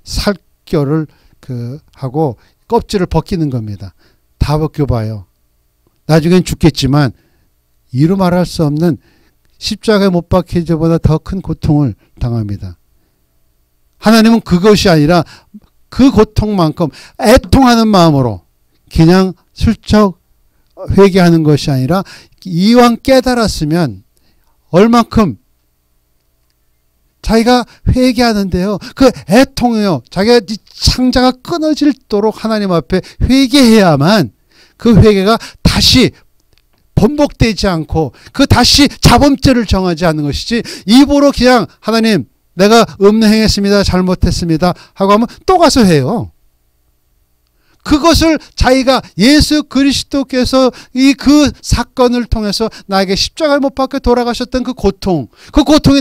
살결을 하고 껍질을 벗기는 겁니다. 다 벗겨봐요. 나중엔 죽겠지만 이루 말할 수 없는 십자가에 못 박히기보다 더 큰 고통을 당합니다. 하나님은 그것이 아니라 그 고통만큼 애통하는 마음으로 그냥 슬쩍 회개하는 것이 아니라 이왕 깨달았으면 얼만큼 자기가 회개하는데요. 그 애통해요. 자기가 창자가 끊어질도록 하나님 앞에 회개해야만 그 회개가 다시 번복되지 않고 다시 자범죄를 정하지 않는 것이지 입으로 그냥 하나님 내가 음행했습니다. 잘못했습니다. 하고 하면 또 가서 해요. 그것을 자기가 예수 그리스도께서 그 사건을 통해서 나에게 십자가를 못 박혀 돌아가셨던 그 고통이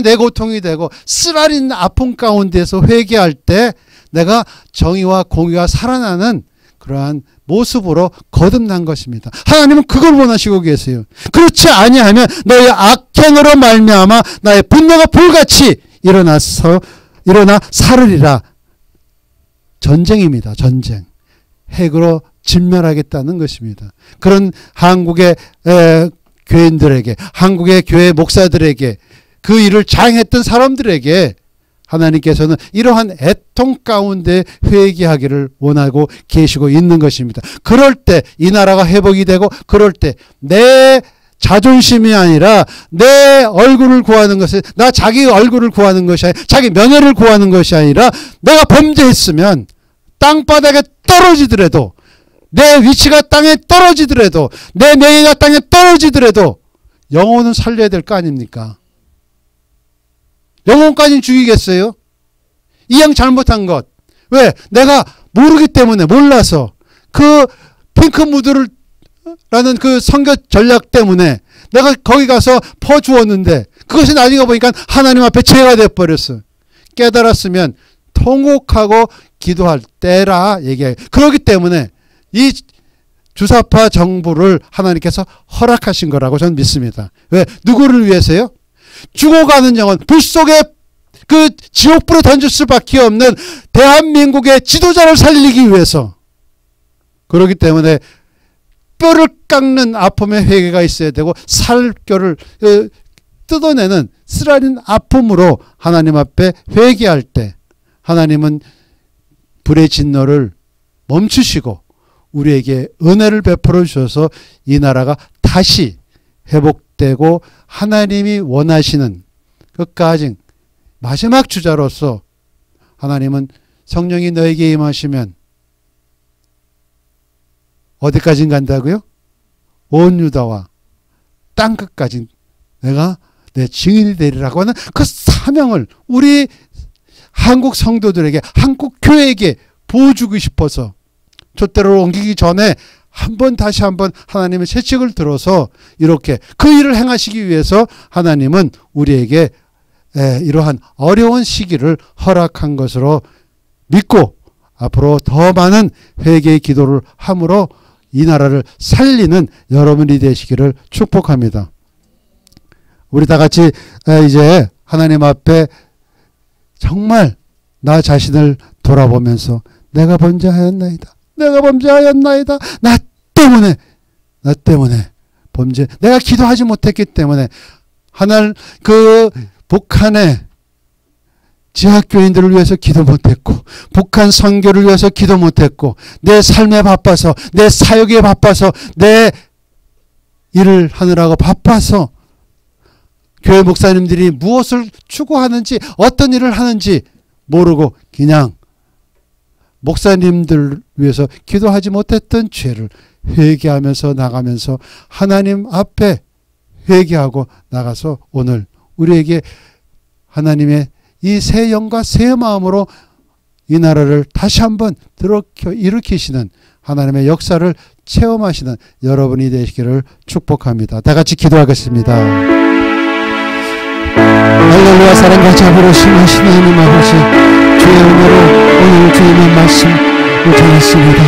내 고통이 되고 쓰라린 아픔 가운데서 회개할 때 내가 정의와 공의가 살아나는 그러한 모습으로 거듭난 것입니다. 하나님은 그걸 원하시고 계세요. 그렇지 아니하면 너의 악행으로 말미암아 나의 분노가 불같이 일어나 사르리라. 전쟁입니다. 전쟁. 핵으로 진멸하겠다는 것입니다. 그런 한국의 교인들에게 한국의 교회 목사들에게 그 일을 자행했던 사람들에게 하나님께서는 이러한 애통 가운데 회개하기를 원하고 계시고 있는 것입니다. 그럴 때 이 나라가 회복이 되고 그럴 때 내 자존심이 아니라 내 얼굴을 구하는 것이 자기 얼굴을 구하는 것이 아니라 자기 명예를 구하는 것이 아니라 내가 범죄했으면 땅바닥에 떨어지더라도 내 위치가 땅에 떨어지더라도 내 명예가 땅에 떨어지더라도 영혼은 살려야 될 거 아닙니까? 영혼까지는 죽이겠어요? 이양 잘못한 것. 왜? 내가 모르기 때문에 몰라서 그 핑크무드를 라는 그 선교 전략 때문에 내가 거기 가서 퍼주었는데 그것이 나중에 보니까 하나님 앞에 죄가 되어버렸어. 깨달았으면 통곡하고 기도할 때라 얘기해요. 그렇기 때문에 이 주사파 정부를 하나님께서 허락하신 거라고 저는 믿습니다. 왜? 누구를 위해서요? 죽어가는 영혼, 불 속에 그 지옥불에 던질 수밖에 없는 대한민국의 지도자를 살리기 위해서. 그렇기 때문에 뼈를 깎는 아픔의 회개가 있어야 되고 살결을 뜯어내는 쓰라린 아픔으로 하나님 앞에 회개할 때 하나님은 불의 진노를 멈추시고 우리에게 은혜를 베풀어 주셔서 이 나라가 다시 회복되고 하나님이 원하시는 끝까지 마지막 주자로서 하나님은 성령이 너에게 임하시면 어디까지 간다고요? 온 유다와 땅끝까지 내가 내 증인이 되리라고 하는 그 사명을 우리 한국 성도들에게, 한국 교회에게 보여주고 싶어서 촛대를 옮기기 전에 다시 한번 하나님의 채찍을 들어서 이렇게 그 일을 행하시기 위해서 하나님은 우리에게 이러한 어려운 시기를 허락한 것으로 믿고 앞으로 더 많은 회개의 기도를 함으로 이 나라를 살리는 여러분이 되시기를 축복합니다. 우리 다 같이 이제 하나님 앞에 정말 나 자신을 돌아보면서 내가 범죄하였나이다. 내가 범죄하였나이다. 나 때문에 범죄. 내가 기도하지 못했기 때문에 그 북한의 지하교인들을 위해서 기도 못했고 북한 선교를 위해서 기도 못했고 내 삶에 바빠서 내 사역에 바빠서 내 일을 하느라고 바빠서 교회 목사님들이 무엇을 추구하는지 어떤 일을 하는지 모르고 그냥 목사님들 위해서 기도하지 못했던 죄를 회개하면서 나가면서 하나님 앞에 회개하고 나가서 오늘 우리에게 하나님의 이 새 영과 새 마음으로 이 나라를 다시 한번 일으키시는 하나님의 역사를 체험하시는 여러분이 되시기를 축복합니다. 다 같이 기도하겠습니다. 할렐루야. 사랑과 자비로 심하신 하나님 아버지, 주의 은혜로 오늘 주님의 말씀 전했습니다.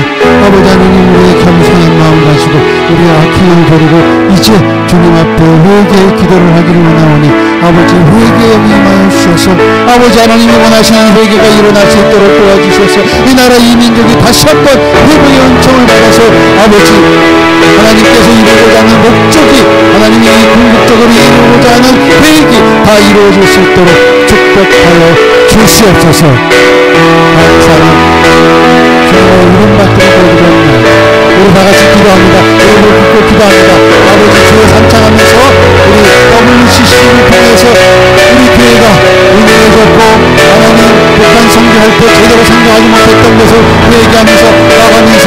아버지 하나님, 우리의 겸손한 마음 가지고 우리의 악행을 버리고 이제 주님 앞에 회개의 기도를 하기를 원하오니 아버지 회개에 임하여 주셔서 아버지 하나님이 원하시는 회개가 일어날 수 있도록 도와주셔서 이 나라 이 민족이 다시 한번 회개의 은총을 받아서 아버지 하나님께서 이루고자 하는 목적이 하나님이 궁극적으로 이루고자 하는 계획이 다 이루어질 수 있도록 축복하여 주시옵소서. 감사합니다. 주님의 이름 받들어 보여드렸나이다. 우리 다같이 기도합니다. 우리 듣고 기도합니다. 아버지 주의 삼창하면서 우리 WCC를 통해서 우리 교회가 운영해졌고 하나님 북한 선교할 때 제대로 선교하지 못했던 것을 회개하면서 나가면서